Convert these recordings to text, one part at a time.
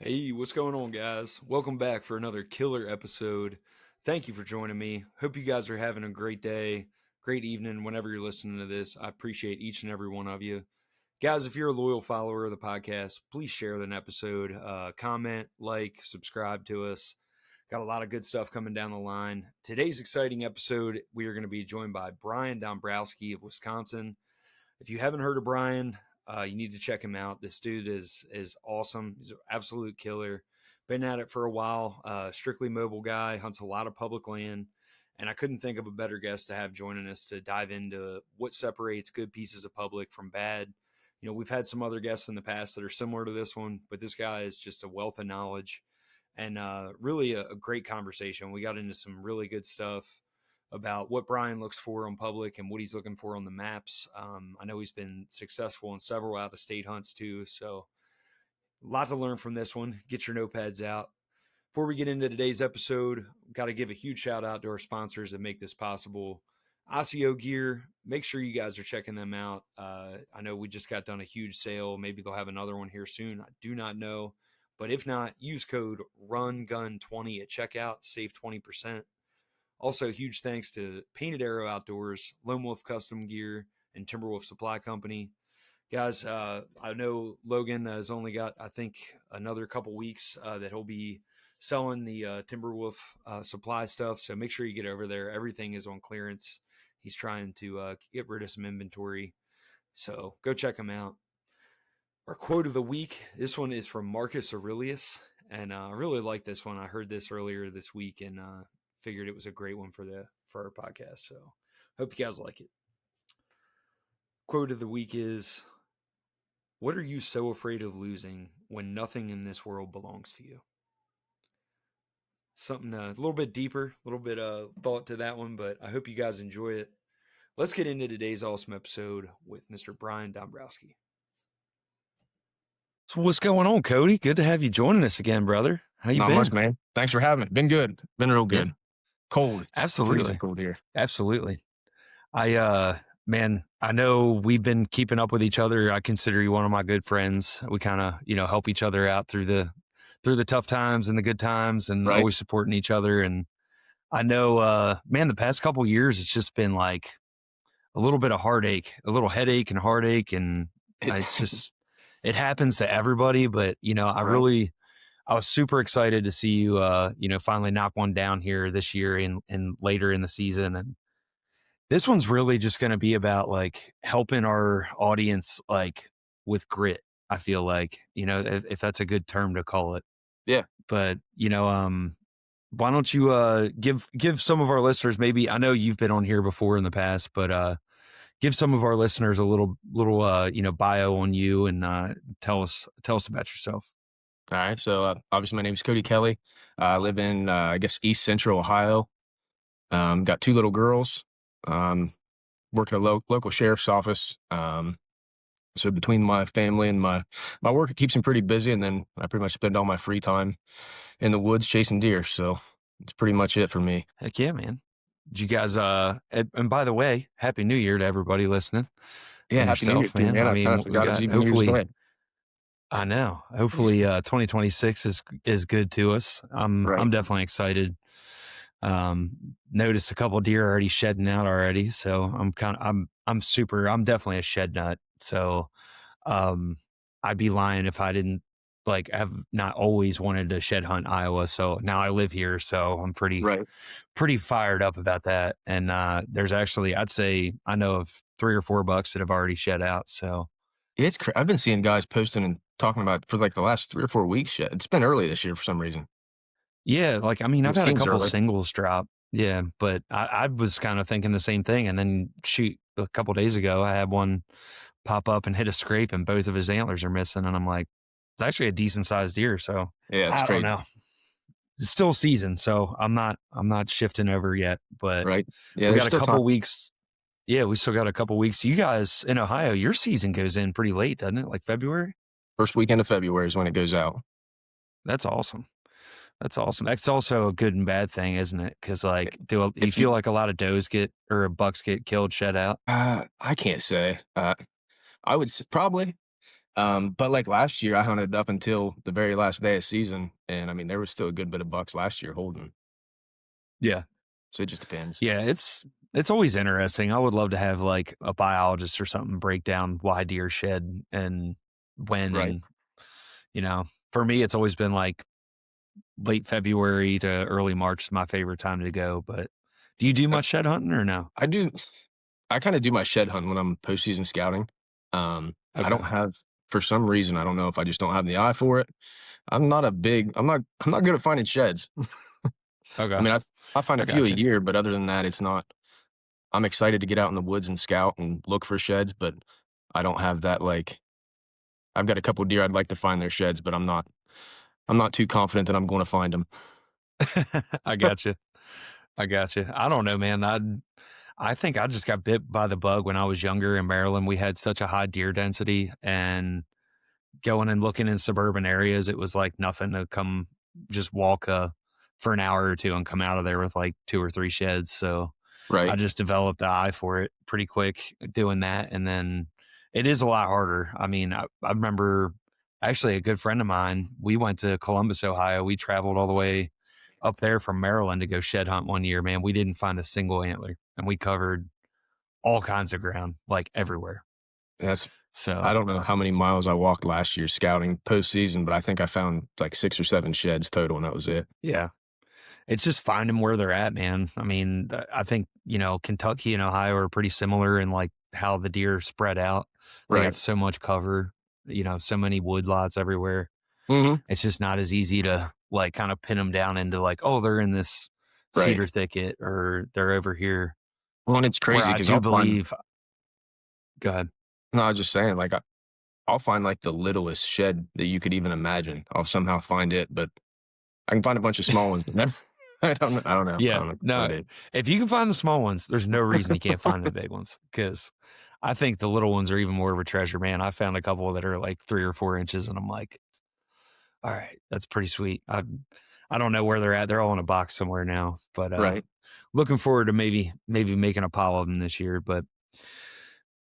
Hey, what's going on, guys? Welcome back for another killer episode. Thank you for joining me. Hope you guys are having a great day, great evening, whenever you're listening to this. I appreciate each and every one of you. Guys, if you're a loyal follower of the podcast, please share an episode, comment, like, subscribe to us. Got a lot of good stuff coming down the line. Today's exciting episode, we are going to be joined by Brian Dombrowski of Wisconsin. If you haven't heard of Brian, you need to check him out. This dude is awesome. He's an absolute killer. Been at it for a while. Strictly mobile guy, hunts a lot of public land. And I couldn't think of a better guest to have joining us to dive into what separates good pieces of public from bad. You know, we've had some other guests in the past that are similar to this one, but this guy is just a wealth of knowledge and really a great conversation. We got into some really good stuff about what Brian looks for on public and what he's looking for on the maps. I know he's been successful in several out of state hunts too. So a lot to learn from this one. Get your notepads out. Before we get into today's episode, got to give a huge shout out to our sponsors that make this possible. Osseo Gear, make sure you guys are checking them out. I know we just got done a huge sale. Maybe they'll have another one here soon. I do not know. But if not, use code RUNGUN20 at checkout, save 20%. Also, huge thanks to Painted Arrow Outdoors, Lone Wolf Custom Gear, and Timberwolf Supply Company. Guys, I know Logan has only got, I think, another couple weeks that he'll be selling the Timberwolf supply stuff. So make sure you get over there. Everything is on clearance. He's trying to get rid of some inventory. So go check him out. Our quote of the week, this one is from Marcus Aurelius. And I really like this one. I heard this earlier this week and figured it was a great one for our podcast. So hope you guys like it. Quote of the week is, what are you so afraid of losing when nothing in this world belongs to you? Something a little bit deeper, a little bit of thought to that one, but I hope you guys enjoy it. Let's get into today's awesome episode with Mr. Brian Dombrowski. So what's going on, Cody? Good to have you joining us again, brother. How you Not been? much, man. Thanks for having me. Been good. Been real good. Yeah. Cold. It's Absolutely. freezing cold here. Absolutely. Man, I know we've been keeping up with each other. I consider you one of my good friends. We kind of, help each other out through the tough times and the good times, and Right. always supporting each other. And I know, man, the past couple of years, it's just been like a little bit of heartache, a little headache and heartache. And it's just, it happens to everybody, but I was super excited to see you, finally knock one down here this year and later in the season. And this one's really just going to be about like helping our audience, like with grit. I feel like, if that's a good term to call it. Yeah. But, why don't you give some of our listeners, maybe, I know you've been on here before in the past, but give some of our listeners a little bio on you and tell us about yourself. All right. So obviously my name is Cody Kelly. I live in, East Central Ohio. Got two little girls. Work at a local sheriff's office. So between my family and my work, it keeps me pretty busy. And then I pretty much spend all my free time in the woods chasing deer. So it's pretty much it for me. Heck yeah, man. Did you guys, and by the way, Happy New Year to everybody listening. Yeah. And Happy New Year, yourself, man. man. I mean, forgot it was even New Year's hopefully, Day. I know. Hopefully, 2026 is good to us. Right. I'm definitely excited. Noticed a couple of deer already shedding out already, so I'm definitely a shed nut. So, I'd be lying if I didn't have not always wanted to shed hunt Iowa. So now I live here, so I'm pretty fired up about that. And there's actually, I'd say I know of 3 or 4 bucks that have already shed out. So I've been seeing guys posting and talking about for like the last 3 or 4 weeks. Shit, it's been early this year for some reason. yeah, I've had a couple early. singles drop. Yeah, but I was kind of thinking the same thing. And then shoot, a couple days ago, I had one pop up and hit a scrape, and both of his antlers are missing. And I'm like, it's actually a decent sized deer. So Yeah, it's I crazy. don't know. It's still season, so I'm not shifting over yet. But Right. Yeah, we there's got a still couple time. weeks. Yeah, we still got a couple weeks. You guys in Ohio, your season goes in pretty late, doesn't it? Like February? First weekend of February is when it goes out. That's awesome. That's awesome. That's also a good and bad thing, isn't it? Because do you If feel like a lot of does or bucks get killed, shed out? I can't say. I would probably. But like last year, I hunted up until the very last day of season, and I mean there was still a good bit of bucks last year holding. Yeah. So it just depends. Yeah, it's always interesting. I would love to have like a biologist or something break down why deer shed and when, Right. and for me it's always been like late February to early March is my favorite time to go. But do you do much That's shed hunting or no? I do. I kind of do my shed hunt when I'm postseason scouting. I Okay. don't have, for some reason, I don't know if I just don't have the eye for it. I'm not good at finding sheds. I Okay. mean, I find a I few a got you. year, but other than that, it's not. I'm excited to get out in the woods and scout and look for sheds, but I don't have that like. I've got a couple deer I'd like to find their sheds, but I'm not. I'm not too confident that I'm going to find them. I got you. I got you. I don't know, man. I think I just got bit by the bug when I was younger in Maryland. We had such a high deer density, and going and looking in suburban areas, it was like nothing to come just walk for an hour or two and come out of there with like two or three sheds. So I Right. just developed an eye for it pretty quick doing that. And then it is a lot harder. I mean, I remember actually a good friend of mine, we went to Columbus, Ohio. We traveled all the way up there from Maryland to go shed hunt one year. Man, we didn't find a single antler and we covered all kinds of ground, like everywhere. That's. I So, don't know how many miles I walked last year scouting postseason, but I think I found like 6 or 7 sheds total, and that was it. yeah, it's just finding where they're at, man. I mean, I think, Kentucky and Ohio are pretty similar in like how the deer spread out. They got Right. so much cover, so many wood lots everywhere. Hmm. It's just not as easy to like kind of pin them down into like, oh, they're in this Right. cedar thicket or they're over here. Well, and it's Where crazy I because do I'll find. believe, go ahead. No, I was just saying, like I'll find like the littlest shed that you could even imagine. I'll somehow find it, but I can find a bunch of small ones. But that's, I don't know. I don't know. I Yeah, don't know what no, it if you can find the small ones, there's no reason you can't find the big ones because I think the little ones are even more of a treasure, man. I found a couple that are like 3 or 4 inches, and I'm like, all right, that's pretty sweet. I don't know where they're at. They're all in a box somewhere now, but is. Right. looking forward to maybe making a pile of them this year. But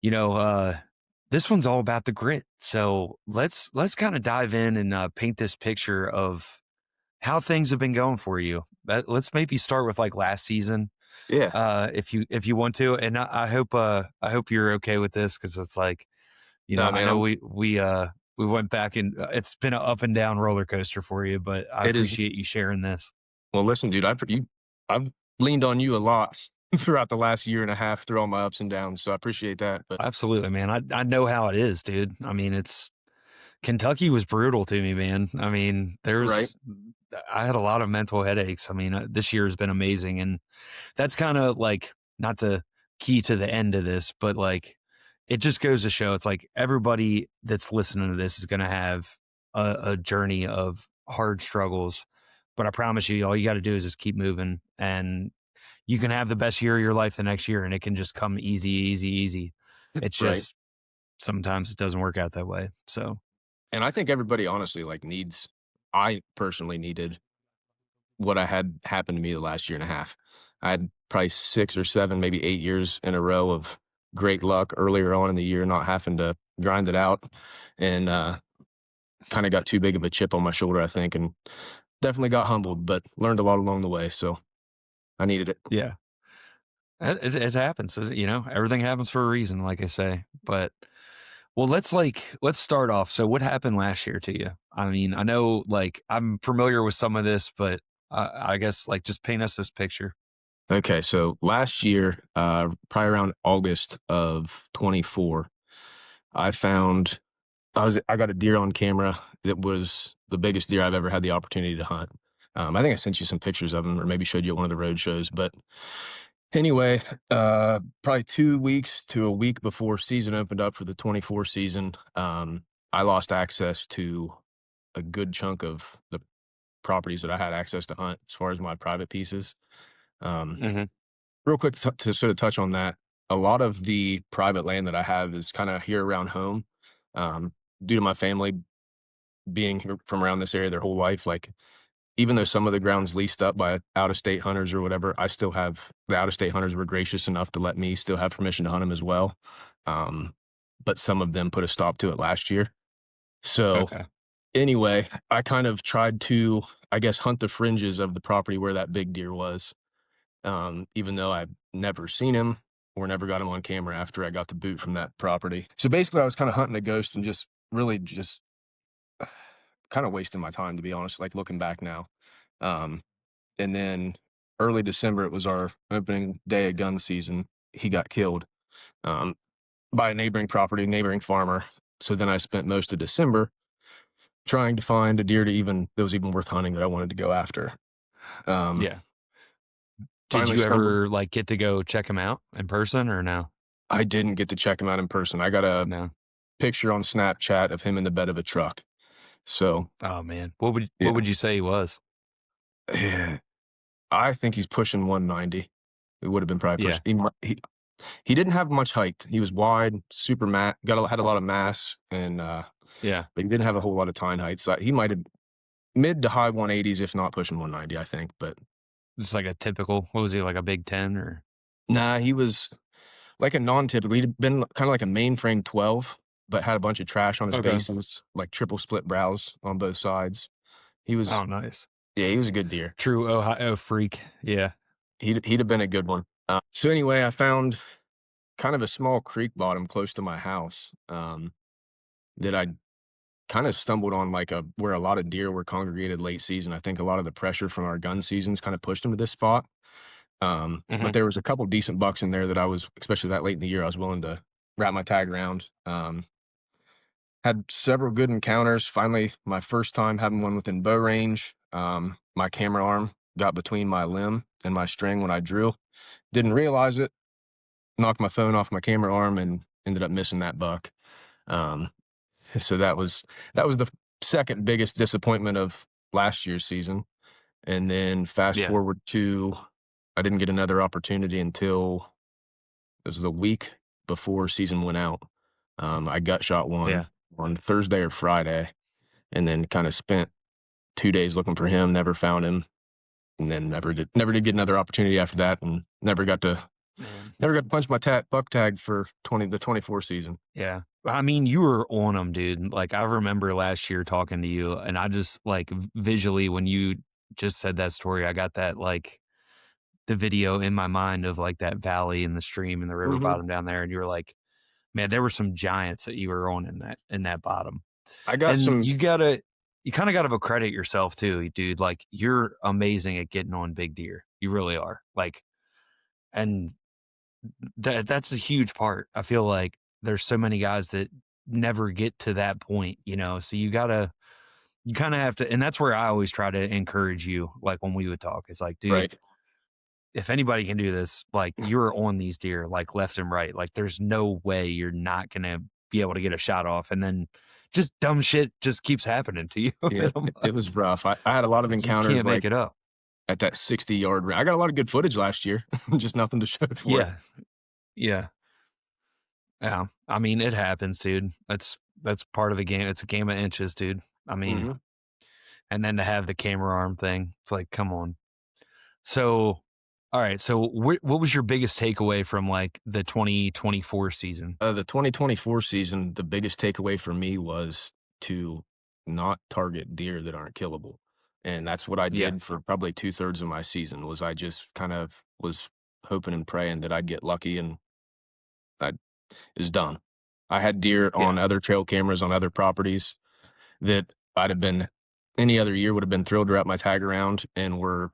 you know, uh, this one's all about the grit. So let's kind of dive in and paint this picture of how things have been going for you. Let's maybe start with like last season, Yeah. if you want to, and I hope you're okay with this because it's like No, I man. know we went back and it's been an up and down roller coaster for you, but I It is. appreciate you sharing this. Well, listen, dude. I've leaned on you a lot throughout the last year and a half through all my ups and downs. So I appreciate that. But Absolutely, man. I know how it is, dude. I mean, it's Kentucky was brutal to me, man. I mean, right. I had a lot of mental headaches. I mean, this year has been amazing, and that's kind of like not to key to the end of this, but like it just goes to show it's like everybody that's listening to this is going to have a journey of hard struggles. But I promise you, all you got to do is just keep moving, and you can have the best year of your life the next year, and it can just come easy, easy, easy. It's Right. just sometimes it doesn't work out that way. So, And I think everybody honestly like needs. I personally needed what I had happen to me the last year and a half. I had probably 6 or 7, maybe 8 years in a row of great luck earlier on in the year, not having to grind it out, and kind of got too big of a chip on my shoulder, I think, and definitely got humbled, but learned a lot along the way. So I needed it. yeah, it happens. Everything happens for a reason, like I say. But well, let's start off. So, what happened last year to you? I mean, I know like I'm familiar with some of this, but I guess like just paint us this picture. Okay, so last year, probably around August of 24, I found I got a deer on camera that was the biggest deer I've ever had the opportunity to hunt. I think I sent you some pictures of him, or maybe showed you at one of the road shows. But anyway, probably 2 weeks to a week before season opened up for the 24 season, I lost access to a good chunk of the properties that I had access to hunt as far as my private pieces. Um, Hmm. Real quick to sort of touch on that, a lot of the private land that I have is kind of here around home. Due to my family being here from around this area their whole life, like even though some of the ground's leased up by out of state hunters or whatever, I still have the out of state hunters were gracious enough to let me still have permission to hunt them as well. Um, but some of them put a stop to it last year. So Okay. anyway, I kind of tried to, I guess, hunt the fringes of the property where that big deer was, even though I've never seen him or never got him on camera after I got the boot from that property. So basically, I was kind of hunting a ghost and just really just kind of wasting my time, to be honest, like looking back now. Um, and then early December, it was our opening day of gun season. He got killed um, by a neighboring property, neighboring farmer. So then I spent most of December trying to find a deer that was even worth hunting that I wanted to go after. Um, Yeah. Did Finally you stumbled. ever like get to go check him out in person or no? I didn't get to check him out in person. I got a No. picture on Snapchat of him in the bed of a truck. So Oh man. What would yeah, you say he was? I think he's pushing 190. It would have been probably Yeah. pushing. He didn't have much height. He was wide, super had a lot of mass, and Yeah. but he didn't have a whole lot of tine height. So he might have mid to high 180s, if not pushing 190. I think, but Just like a typical, what was he, like a Big 10 or? nah, he was like a non-typical. He'd been kind of like a mainframe 12, but had a bunch of trash on his Okay. bases, like triple split brows on both sides. He was, Oh, nice. yeah, he was a good deer. True Ohio freak. Yeah. He'd have been a good one. So anyway, I found kind of a small creek bottom close to my house that I kind of stumbled on, like where a lot of deer were congregated late season. I think a lot of the pressure from our gun seasons kind of pushed them to this spot. But Hmm. there was a couple decent bucks in there that I was, especially that late in the year, I was willing to wrap my tag around. Had several good encounters. Finally, my first time having one within bow range. My camera arm got between my limb and my string when I drew. Didn't realize it. Knocked my phone off my camera arm and ended up missing that buck. Um, so that was the second biggest disappointment of last year's season. And then fast Yeah. forward to, I didn't get another opportunity until it was the week before season went out. I gut shot one Yeah. on Thursday or Friday, and then kind of spent 2 days looking for him. Never found him, and then never did get another opportunity after that, and Man. never got to punch my buck tag for 24 season. Yeah. I mean, you were on them, dude. Like, I remember last year talking to you, and I just like visually when you just said that story, I got that like the video in my mind of like that valley and the stream and the river Hmm. bottom down there. And you were like, man, there were some giants that you were on in that bottom. I got And some you kind of got to credit yourself too, dude. Like, you're amazing at getting on big deer. You really are. Like, and that's a huge part. I feel like there's so many guys that never get to that point, you know. So you kind of have to, and that's where I always try to encourage you. Like when we would talk, it's like, dude, right. if anybody can do this, like you're on these deer, like left and right. Like there's no way you're not gonna be able to get a shot off, and then just dumb shit just keeps happening to you. Yeah, And I'm it like, was rough. I had a lot of you encounters can't make like it up. at that 60-yard range. I got a lot of good footage last year, just nothing to show for it. Yeah, yeah, yeah. I mean, it happens, dude. That's part of the game. It's a game of inches, dude. I mean, Hmm. and then to have the camera arm thing, it's like, come on. So, all right. So, what was your biggest takeaway from like the 2024 season? The 2024 season, the biggest takeaway for me was to not target deer that aren't killable. And that's what I Yeah. did for probably 2/3 of my season was I just kind of was hoping and praying that I'd get lucky and I it was done. I had deer on Yeah. other trail cameras on other properties that I'd have been any other year would have been thrilled to wrap my tag around and were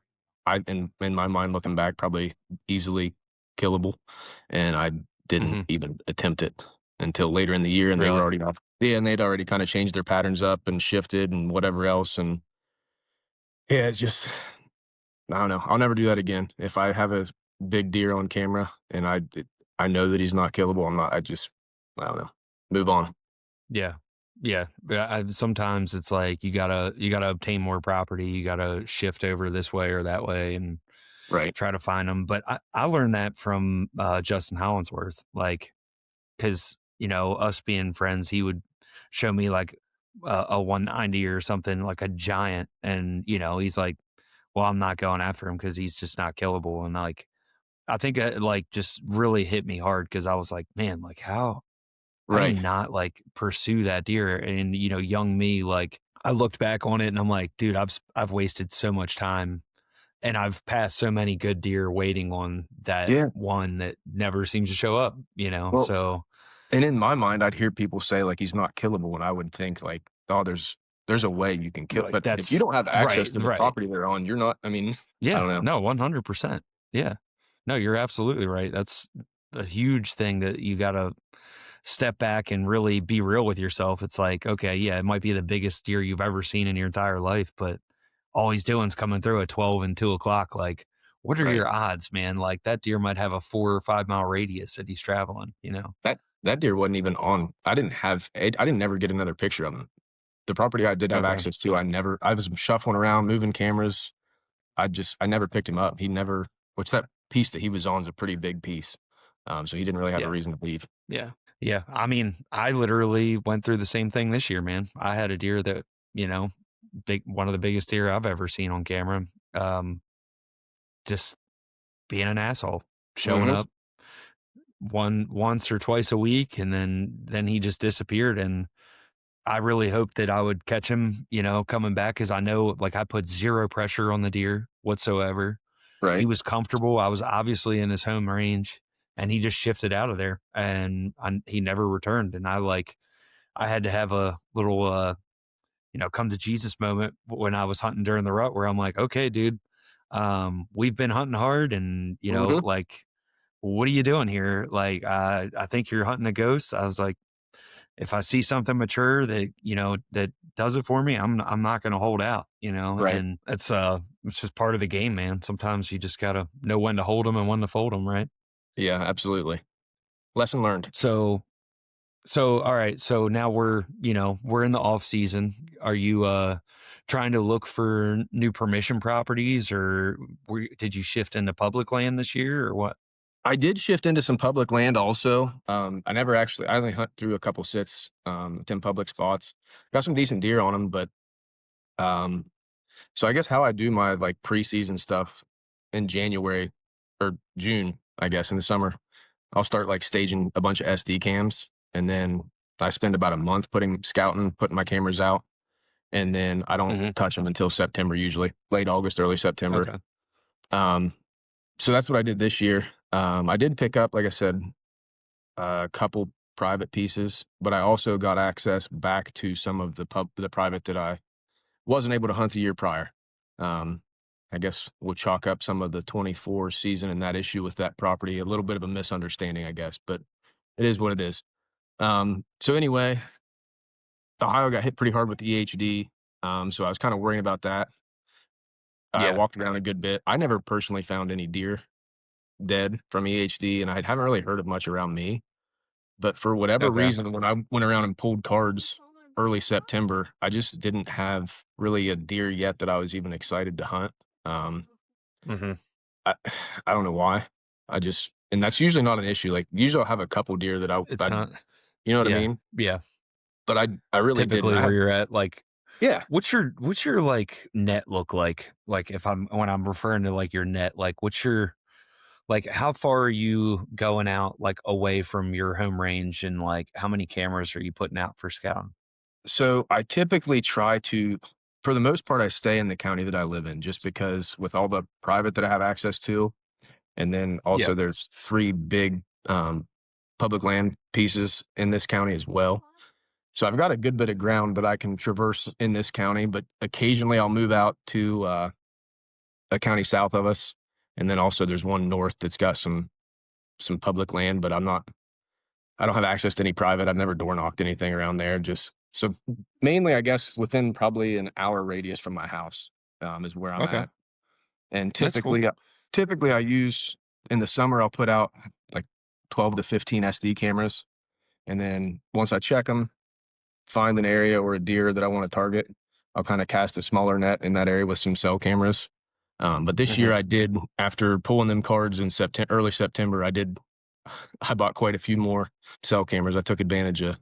in my mind looking back probably easily killable, and I didn't Hmm. even attempt it until later in the year, and they were Really? already off. Yeah, and they'd already kind of changed their patterns up and shifted and whatever else, and yeah, it's just I don't know. I'll never do that again. If I have a big deer on camera and I know that he's not killable, I'm not. I don't know. Move on. Yeah. Yeah. Sometimes it's like you gotta obtain more property. You gotta shift over this way or that way and Right. try to find them. But I learned that from Justin Hollinsworth, like because us being friends, he would show me like a 190 or something like a giant, and he's like, well, I'm not going after him because he's just not killable. And like I think it like just really hit me hard because I was like, man, like how? How do you Right. not like pursue that deer? And young me, like I looked back on it and I'm like, dude, I've wasted so much time and I've passed so many good deer waiting on that Yeah. one that never seems to show up, Well, So and in my mind, I'd hear people say like he's not killable, and I would think like, oh, there's a way you can kill. like But if you that's don't have access right, to the right. property they're on, you're not. I mean, I Yeah, don't know. no, 100%. Yeah. No, you're absolutely right. That's a huge thing that you got to step back and really be real with yourself. It's like, okay, yeah, it might be the biggest deer you've ever seen in your entire life, but all he's doing is coming through at 12 and 2 o'clock. Like, what are Right. your odds, man? Like, that deer might have a 4 or 5 mile radius that he's traveling. That deer wasn't even on. I didn't never get another picture of him. The property I did have Okay. access to, I was shuffling around, moving cameras. I never picked him up. He never. What's that piece that he was on is a pretty big piece. So he didn't really have a Yeah. reason to leave. Yeah. Yeah. I mean, I literally went through the same thing this year, man. I had a deer that, you know, one of the biggest deer I've ever seen on camera. Just being an asshole, showing Hmm. up once or twice a week, and then he just disappeared. And I really hoped that I would catch him, coming back, because I know, like, I put zero pressure on the deer whatsoever. He Right. was comfortable. I was obviously in his home range, and he just shifted out of there, and he never returned. And I had to have a little, come to Jesus moment when I was hunting during the rut, where I'm like, okay, dude, we've been hunting hard, and Hmm. like, what are you doing here? Like, I think you're hunting a ghost. I was like, if I see something mature that, that does it for me, I'm not going to hold out, Right. and it's just part of the game, man. Sometimes you just got to know when to hold them and when to fold them. Right. Yeah. Absolutely. Lesson learned. So, all right. So now we're in the off season. Are you, trying to look for new permission properties, or did you shift into public land this year, or what? I did shift into some public land also. I only hunt through a couple sits, 10 public spots. Got some decent deer on them, but um, so I guess how I do my like preseason stuff in January or June, I guess in the summer, I'll start like staging a bunch of SD cams, and then I spend about a month putting my cameras out, and then I don't Hmm. touch them until September, usually late August, early September. Okay. Um, so that's what I did this year. I did pick up, like I said, a couple private pieces, but I also got access back to some of the private that I wasn't able to hunt the year prior. Um, I guess we'll chalk up some of the 24 season and that issue with that property, a little bit of a misunderstanding, I guess, but it is what it is. So anyway, Ohio got hit pretty hard with EHD. So I was kind of worrying about that. I Yeah. walked around a good bit. I never personally found any deer dead from EHD, and I haven't really heard of much around me. But for whatever Okay. reason, when I went around and pulled cards early September, I just didn't have really a deer yet that I was even excited to hunt. Um, Hmm. I, I don't know why. And that's usually not an issue. Like usually I'll have a couple deer that It's not. you know what I Yeah. mean? Yeah. But I really didn't. Typically I where had, you're at, like, yeah. what's your like net look like? Like, if I'm when I'm referring to like your net, like, what's your, like, how far are you going out, like, away from your home range, and like how many cameras are you putting out for scouting? So I typically try to, for the most part, I stay in the county that I live in just because with all the private that I have access to, and then Yeah. also there's three big public land pieces in this county as well. So I've got a good bit of ground that I can traverse in this county, but occasionally I'll move out to a county south of us, and then also there's one north that's got some public land, but I don't have access to any private. I've never door knocked anything around there. Just so mainly, I guess within probably an hour radius from my house is where I'm Okay. at. And That's cool. typically I use in the summer I'll put out like 12 to 15 SD cameras, and then once I check them, find an area or a deer that I want to target, I'll kind of cast a smaller net in that area with some cell cameras. But this year Hmm. I did, after pulling them cards in early September, I bought quite a few more cell cameras. I took advantage of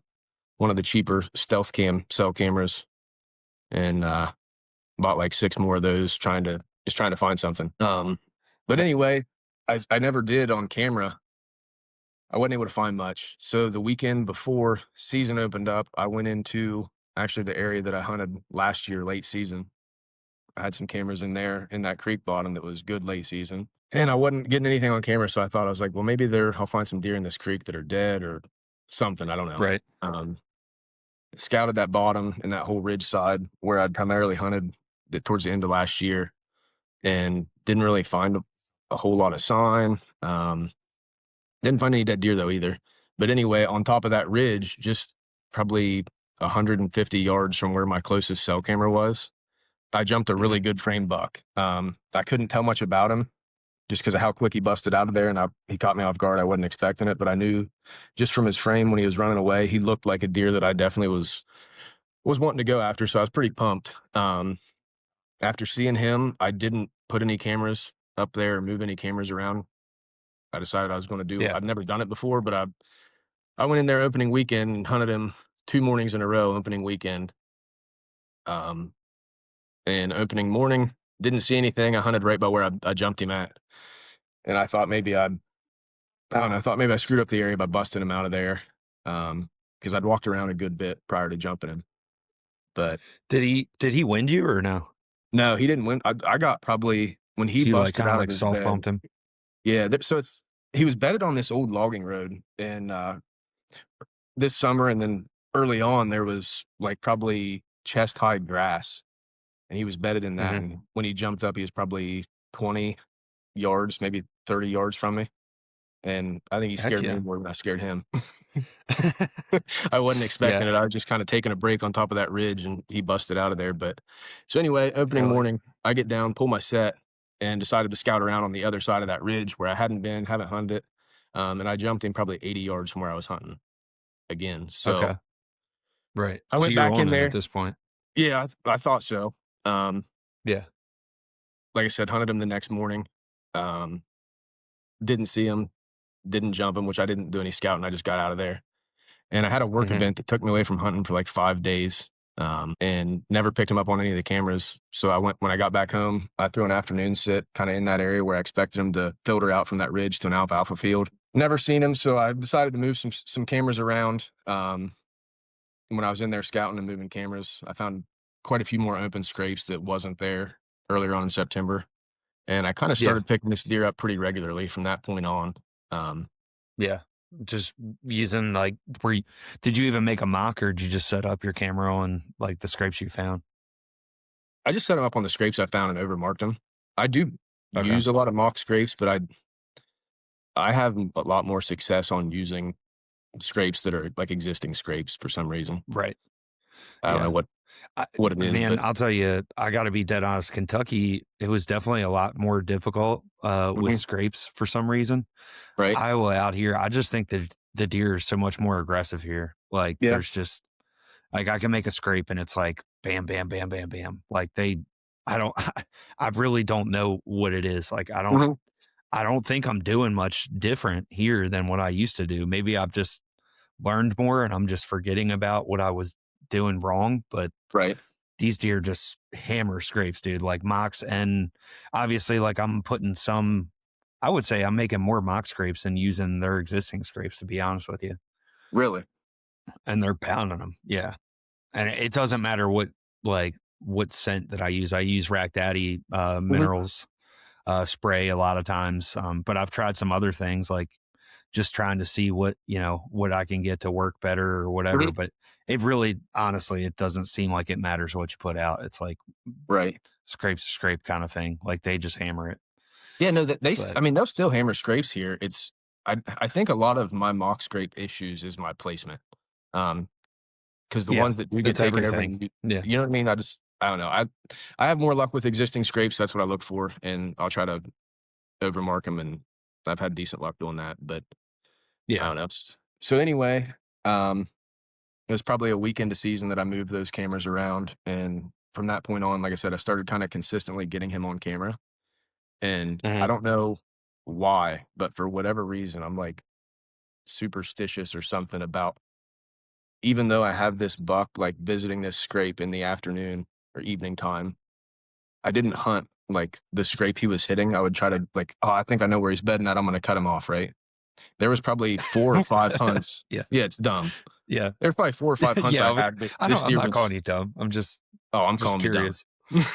one of the cheaper stealth cam cell cameras and bought like six more of those, trying to find something. But anyway, I never did on camera. I wasn't able to find much. So the weekend before season opened up, I went into actually the area that I hunted last year, late season. I had some cameras in there in that creek bottom that was good late season. And I wasn't getting anything on camera. So I thought, I was like, well, maybe I'll find some deer in this creek that are dead or something. I don't know. Right. Scouted that bottom and that whole ridge side where I'd primarily hunted towards the end of last year and didn't really find a whole lot of sign. Didn't find any dead deer though either. But anyway, on top of that ridge, just probably 150 yards from where my closest cell camera was, I jumped a Hmm. really good frame buck. I couldn't tell much about him just because of how quick he busted out of there, and he caught me off guard. I wasn't expecting it, but I knew just from his frame when he was running away, he looked like a deer that I definitely was wanting to go after. So I was pretty pumped. After seeing him, I didn't put any cameras up there or move any cameras around. I decided I was going to do. Yeah. I've never done it before, but I went in there opening weekend and hunted him 2 mornings in a row. Opening weekend, um, and opening morning didn't see anything. I hunted right by where I jumped him at, and I thought maybe I don't know. I thought maybe I screwed up the area by busting him out of there, because I'd walked around a good bit prior to jumping him. But Did he wind you or no? no, he didn't win. I got probably when he So you like busted kind of out of like his soft bed. bumped him? Yeah, so he was bedded on this old logging road, and this summer, and then early on there was like probably chest high grass, and he was bedded in that. Hmm. And when he jumped up, he was probably 20 yards, maybe 30 yards from me. And I think he Heck scared me yeah. more than I scared him. I wasn't Yeah. expecting it. I was just kind of taking a break on top of that ridge, and he busted out of there. But so anyway, opening Really? morning, I get down, pull my set, and decided to scout around on the other side of that ridge where I hadn't been, haven't hunted it. And I jumped in probably 80 yards from where I was hunting again. Okay. So Right. I So went you're back on in it at there. this point. Yeah, I thought so. Um, Yeah. like I said, hunted him the next morning. Um, didn't see him, didn't jump him, which I didn't do any scouting. I just got out of there. And I had a work Hmm. event that took me away from hunting for like 5 days, and never picked him up on any of the cameras. So when I got back home, I threw an afternoon sit kind of in that area where I expected him to filter out from that ridge to an alfalfa field. Never seen him. So I decided to move some cameras around. When I was in there scouting and moving cameras, I found quite a few more open scrapes that wasn't there earlier on in September. And I kind of Yeah. started picking this deer up pretty regularly from that point on. Um, Yeah. Just using like did you even make a mock or did you just set up your camera on like the scrapes you found? I just set them up on the scrapes I found and overmarked them. I do Okay. use a lot of mock scrapes, but I have a lot more success on using scrapes that are like existing scrapes for some reason. Right. I don't know Yeah. what it is, Man, but I'll tell you, I got to be dead honest. Kentucky, it was definitely a lot more difficult with mhm, scrapes for some reason. right? Iowa out here, I just think that the deer are so much more aggressive here. Like, Yeah. there's just like I can make a scrape and it's like bam, bam, bam, bam, bam. Like I don't, I really don't know what it is. Like, Mhm, I don't think I'm doing much different here than what I used to do. Maybe I've just learned more and I'm just forgetting about what I was doing wrong. But right. these deer just hammer scrapes, dude, like mocks. And obviously, like I'm putting I would say I'm making more mock scrapes than using their existing scrapes, to be honest with you. Really. And they're pounding them. Yeah. And it doesn't matter what scent that I use. I use Rack Daddy Mhm, minerals spray a lot of times. But I've tried some other things like just trying to see what I can get to work better or whatever. mhm, But it really, honestly, it doesn't seem like it matters what you put out. It's like right. scrapes to scrape kind of thing. Like they just hammer it. Yeah, no, that But I mean, they'll still hammer scrapes here. I think a lot of my mock scrape issues is my placement. Um, because the yeah, ones that do get it's taken over everything. and Yeah. you know what I mean? I don't know. I have more luck with existing scrapes. That's what I look for, and I'll try to overmark them, and I've had decent luck doing that. But I Yeah. don't know. So anyway, um, it was probably a week into season that I moved those cameras around, and from that point on, like I said, I started kind of consistently getting him on camera, and I Hmm. don't know why, but for whatever reason, I'm like superstitious or something about even though I have this buck like visiting this scrape in the afternoon or evening time, I didn't hunt like the scrape he was hitting. I would try to like, oh, I think I know where he's bedding at. I'm going to cut him off, right? There was probably 4 or 5 hunts. Yeah. Yeah, it's dumb. Yeah. There's probably 4 or 5 hunts Yeah. I But had. I'm This deer not calling was. you dumb. I'm Oh, I'm just calling me dumb. curious.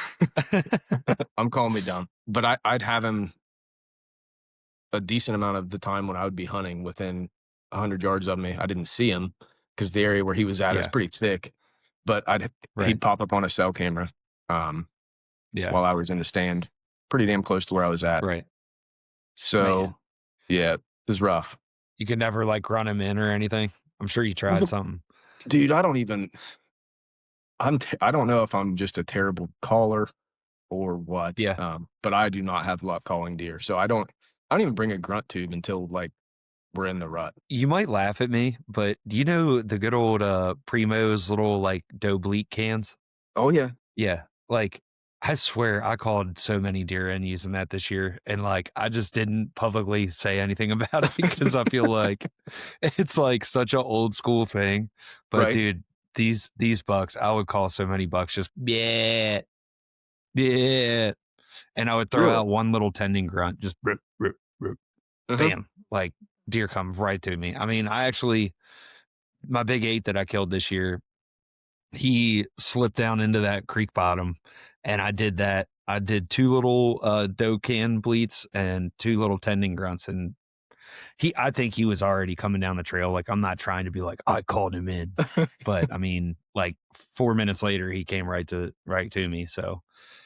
I'm calling me dumb. But I'd have him a decent amount of the time when I would be hunting within 100 yards of me. I didn't see him because the area where he was at is Yeah. pretty thick. But Right. he'd pop up on a cell camera Yeah. while I was in the stand, pretty damn close to where I was at. Right. Man. So yeah, it was rough. You could never like run him in or anything. I'm sure you tried something. Dude, I don't know if I'm just a terrible caller or what. Yeah. But I do not have luck calling deer. So I don't even bring a grunt tube until like we're in the rut. You might laugh at me, but do you know the good old Primo's little like doe bleat cans? Oh yeah. Yeah. Like I swear I called so many deer in using that this year. And like I just didn't publicly say anything about it because I feel like it's like such an old school thing. But Right. dude, these bucks, I would call so many bucks just yeah, yeah. And I would throw Really? out one little tending grunt, just rip, rip, rip, Uh-huh. bam, like deer comes right to me. I mean, my big 8 that I killed this year, he slipped down into that creek bottom, and I did that. I did 2 little doe can bleats and 2 little tending grunts, and I think he was already coming down the trail. Like I'm not trying to be like I called him in, but I mean, like 4 minutes later, he came right to me. So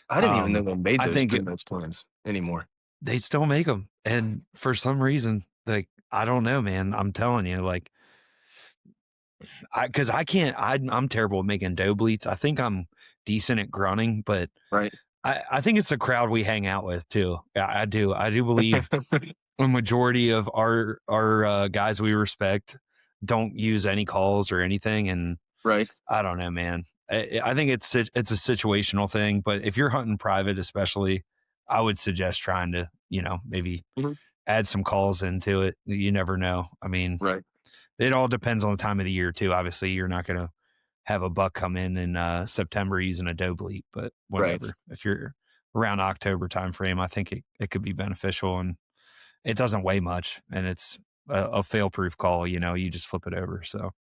I didn't even know they made I those think Primos plans anymore. they still make them, and for some reason, like I don't know, man. I'm telling you, like because I can't. I'm terrible at making doe bleats. I think I'm decent at grunting, but Right. I think it's the crowd we hang out with too. I do. I do believe a majority of our guys we respect don't use any calls or anything, and Right. I don't know, man. I think it's a situational thing, but if you're hunting private, especially, I would suggest trying to maybe Mhm. add some calls into it. You never know. I mean, Right. it all depends on the time of the year too. Obviously, you're not going to have a buck come in September using a doe bleat, but Right. whatever. If you're around October time frame, I think it could be beneficial, and it doesn't weigh much, and it's a fail proof call. You just flip it over. So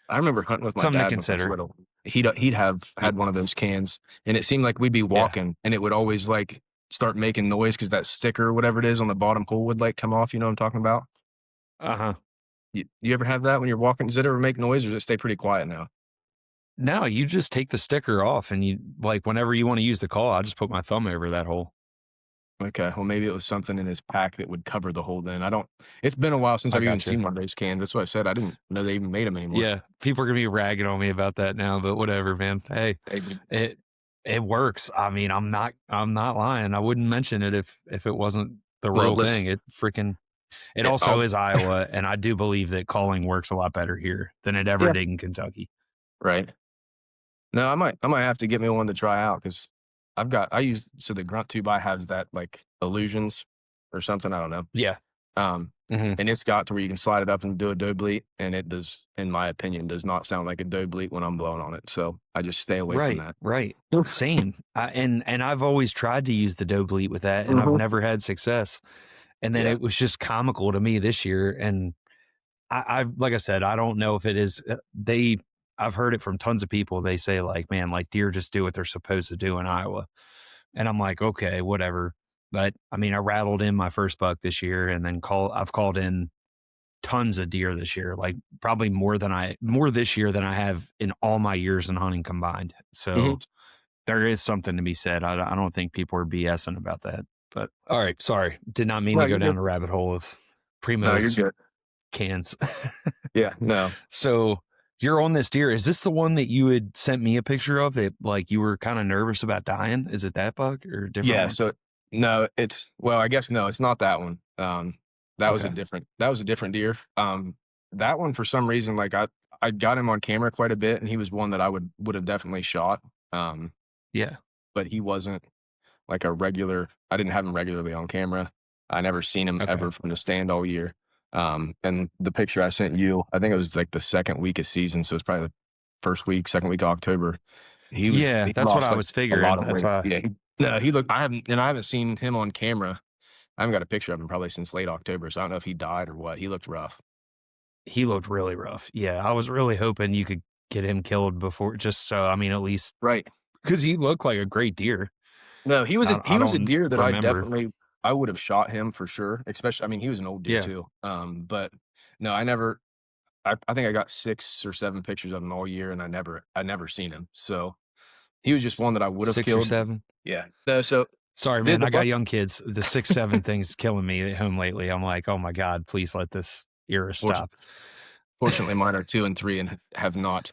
I remember hunting with my something to dad when I was consider. little. He'd have Y- had one of those cans, and it seemed like we'd be Yeah. walking, and it would always like start making noise because that sticker or whatever it is on the bottom hole would like come off. You know what I'm talking about? Uh-huh. You ever have that when you're walking? Does it ever make noise, or does it stay pretty quiet now? No, you just take the sticker off, and you like whenever you want to use the call, I just put my thumb over that hole. Okay, well maybe it was something in his pack that would cover the hole. Then I don't. It's been a while since I I've even got you. seen one of those cans. That's what I said. I didn't know they even made them anymore. Yeah, people are gonna be ragging on me about that now, but whatever, man. Hey, Hey, it works. I mean, I'm not lying. I wouldn't mention it if it wasn't the well, real listen, thing. It yeah, also is Iowa, and I do believe that calling works a lot better here than it ever yeah, did in Kentucky. right. No, I might have to get me one to try out because so the grunt tube I have is that like illusions or something. I don't know. Yeah. Mhm. And it's got to where you can slide it up and do a doe bleat, and it does, in my opinion, does not sound like a doe bleat when I'm blowing on it. So I just stay away from Right, that. right. Same. And I've always tried to use the doe bleat with that, and I've Mhm. never had success. And then Yeah. it was just comical to me this year. And I've like I said, I don't know if it is. I've heard it from tons of people. They say like, man, like deer just do what they're supposed to do in Iowa, and I'm like, okay, whatever. But I mean, I rattled in my first buck this year, and then I've called in tons of deer this year, like probably more this year than I have in all my years in hunting combined. So Mhm. there is something to be said. I don't think people are BSing about that. But all right, sorry, did not mean No, to go you're down good. the rabbit hole of No, you're Primo's good. cans. Yeah. No. So you're on this deer. Is this the one that you had sent me a picture of that like you were kind of nervous about dying? Is it that buck or a different Yeah. one? So no, I guess no, it's not that one. Okay. That was a different deer. That one for some reason, like I got him on camera quite a bit, and he was one that I would have definitely shot. Um, Yeah. but he wasn't like a regular. I didn't have him regularly on camera. I never seen him Okay. ever from the stand all year. And the picture I sent you, I think it was like the second week of season, so it's probably the first week, second week of October. Yeah, He that's what lost I like was a lot figuring. of That's weight. why. Yeah, no, he looked. I haven't seen him on camera. I haven't got a picture of him probably since late October, so I don't know if he died or what. He looked rough. He looked really rough. Yeah, I was really hoping you could get him killed before, just so, I mean, at least Right. because he looked like a great deer. No, he was I a don't deer that remember. I would have shot him for sure, especially I mean, he was an old deer Yeah, too. But no, I think I got 6 or 7 pictures of him all year, and I never seen him. So, he was just one that I would have 6 or killed. 7. Yeah. No, so Sorry, man. the I got buck young kids. The 6, 7 thing's killing me at home lately. I'm like, oh my God, please let this era fortu stop. fortunately, mine are 2 and 3 and have not,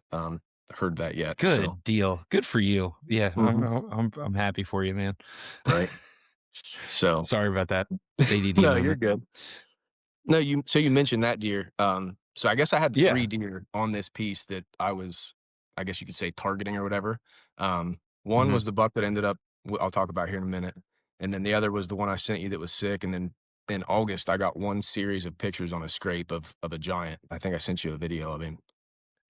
heard that yet, so Good deal. Good for you. Yeah, Mhm. I'm happy for you, man. Right. So Sorry about that ADD no, you're moment. good. No, you mentioned that deer. So I guess I had 3 Yeah. deer on this piece that I was, I guess you could say, targeting or whatever. One Hmm. was the buck that ended up I'll talk about here in a minute, and then the other was the one I sent you that was sick, and then in August, I got one series of pictures on a scrape of a giant. I think I sent you a video of him,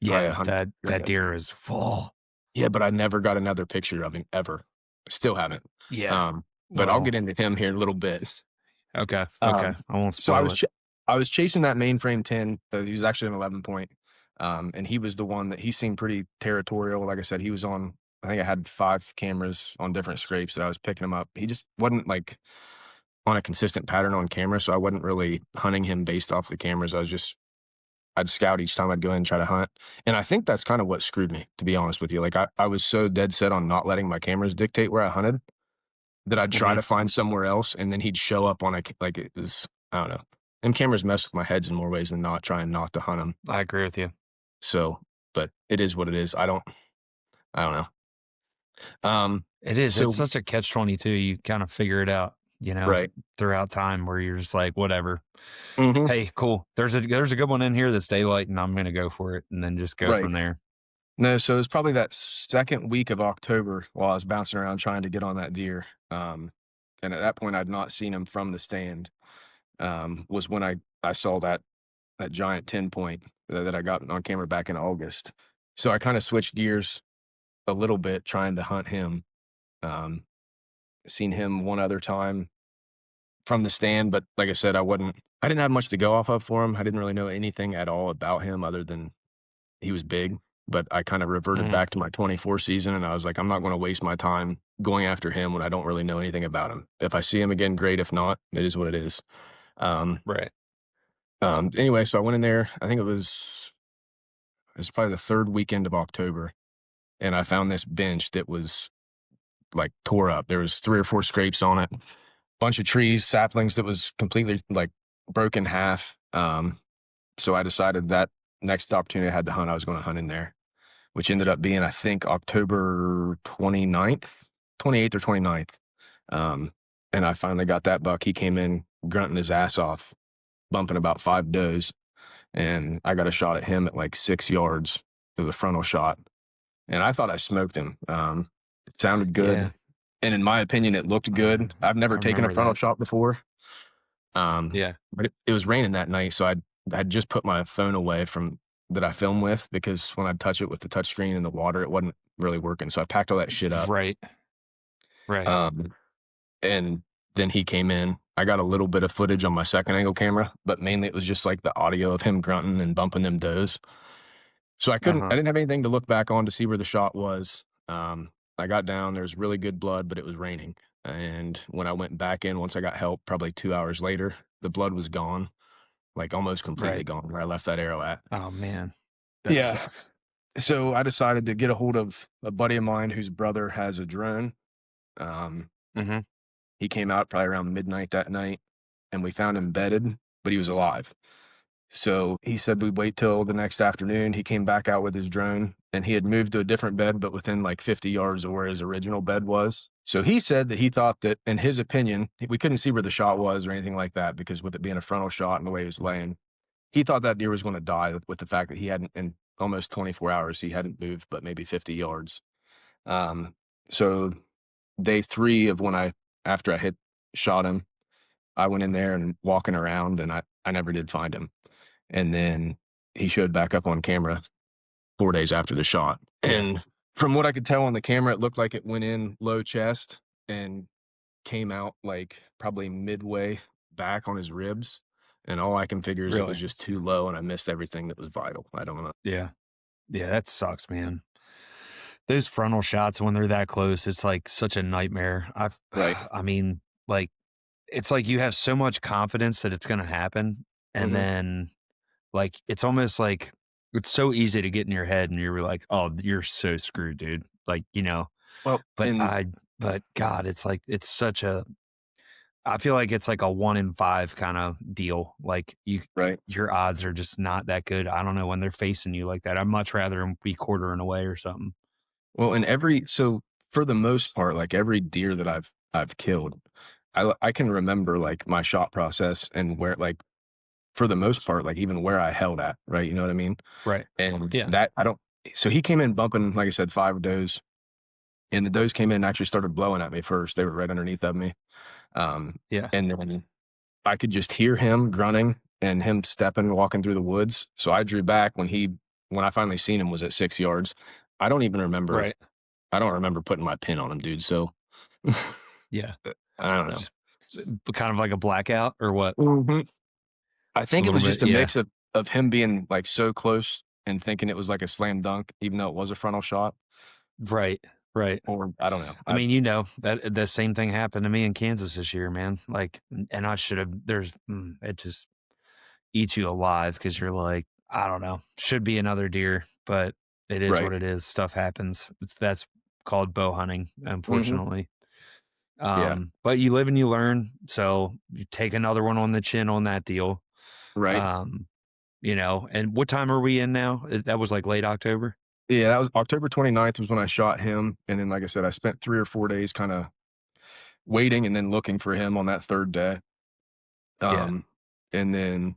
probably Yeah, 100 that ago. deer is full. Yeah, but I never got another picture of him ever. Still haven't. Yeah. Um, but I'll Well, get into him here in a little bit. okay. Okay. Um, I won't so spoil it. I was chasing that mainframe 10. He was actually an 11 point. And he was the one that he seemed pretty territorial. Like I said, he was on, I think I had 5 cameras on different scrapes that I was picking him up. He just wasn't like on a consistent pattern on camera. So I wasn't really hunting him based off the cameras. I'd scout each time I'd go in and try to hunt. And I think that's kind of what screwed me, to be honest with you. Like I was so dead set on not letting my cameras dictate where I hunted that I'd try Hmm. to find somewhere else, and then he'd show up on like it was, I don't know. Them cameras mess with my heads in more ways than not, trying not to hunt them. I agree with you. So, but it is what it is. I don't know. It is. It's So such a catch-22. You kind of figure it out, right. throughout time where you're just like, whatever. Hmm. Hey, cool. There's a good one in here that's daylight, and I'm gonna go for it, and then just go Right. from there. No, so it was probably that second week of October while I was bouncing around trying to get on that deer. And at that point, I'd not seen him from the stand. Was when I saw that giant 10 point that I got on camera back in August. So I kind of switched gears a little bit trying to hunt him. Um, Seen him one other time from the stand, but like I said, I didn't have much to go off of for him. I didn't really know anything at all about him other than he was big. But I kind of reverted Hmm. back to my 24 season, and I was like, I'm not going to waste my time going after him when I don't really know anything about him. If I see him again, great. If not, it is what it is. Um, Right. anyway, so I went in there. I think it was probably the third weekend of October, and I found this bench that was like tore up. There was 3 or 4 scrapes on it, bunch of trees, saplings that was completely like broken half. So I decided that next opportunity I had to hunt, I was going to hunt in there, which ended up being, I think, October 29th, 28th or 29th. And I finally got that buck. He came in grunting his ass off, bumping about 5 does. And I got a shot at him at like 6 yards. It was a frontal shot. And I thought I smoked him. It sounded Yeah. good. And in my opinion, it looked good. I've I never taken a remember frontal that. shot before. Yeah. But it was raining that night. So I'd just put my phone away from that I film with, because when I'd touch it with the touch screen in the water, it wasn't really working. So I packed all that shit up. Right. Right. Um, and then he came in. I got a little bit of footage on my second angle camera, but mainly it was just like the audio of him grunting and bumping them does. So I Uh-huh. didn't have anything to look back on to see where the shot was. I got down, there was really good blood, but it was raining. And when I went back in, once I got help, probably 2 hours later, the blood was gone, like almost completely Right. gone where I left that arrow at. Oh man. That Yeah. sucks. So I decided to get a hold of a buddy of mine whose brother has a drone. Um, Hmm. he came out probably around midnight that night, and we found him bedded, but he was alive. So he said we'd wait till the next afternoon. He came back out with his drone, and he had moved to a different bed, but within like 50 yards of where his original bed was. So he said that he thought that, in his opinion, we couldn't see where the shot was or anything like that, because with it being a frontal shot and the way he was laying, he thought that deer was going to die with the fact that he hadn't, in almost 24 hours, he hadn't moved but maybe 50 yards. Um, so day 3 of after I shot him, I went in there and walking around, and I never did find him. And then he showed back up on camera 4 days after the shot. Yeah. And from what I could tell on the camera, it looked like it went in low chest and came out like probably midway back on his ribs. And all I can figure is it was Really? just too low and I missed everything that was vital. I don't know. Yeah. Yeah, that sucks, man. Those frontal shots when they're that close, it's like such a nightmare. Right. I mean, like it's like you have so much confidence that it's going to happen, and Hmm. then like it's almost like it's so easy to get in your head, and you're like, oh, you're so screwed, dude. Like Well, but and but God, it's like it's such a. I feel like it's like a 1 in 5 kind of deal. Like right. your odds are just not that good. I don't know when they're facing you like that. I'd much rather them be quartering away or something. Well, so for the most part, like every deer that I've killed, I can remember like my shot process and where like for the most part, like even where I held at, right? You know what I mean? Right. And Yeah. that I don't. So he came in bumping, like I said, 5 does, and the does came in and actually started blowing at me first. They were right underneath of me, Yeah. and then I could just hear him grunting and him stepping, walking through the woods. So I drew back when I finally seen him was at 6 yards. I don't even remember. Right. I don't remember putting my pin on him, dude. So Yeah. I don't know. Just kind of like a blackout or what? Mhm. I A think it little was bit. just a Yeah. mix of him being like so close and thinking it was like a slam dunk, even though it was a frontal shot. Right. Right. Or I don't know. I mean, that the same thing happened to me in Kansas this year, man. Like, and I should have, it just eats you alive because you're like, I don't know, should be another deer, but it is Right. what it is. Stuff happens. That's called bow hunting, Hmm. unfortunately. Yeah. But you live and you learn. So you take another one on the chin on that deal. Right. Um, and what time are we in now? That was like late October. Yeah, that was October 29th was when I shot him. And then, like I said, I spent 3 or 4 days kind of waiting and then looking for him on that third day. Yeah. And then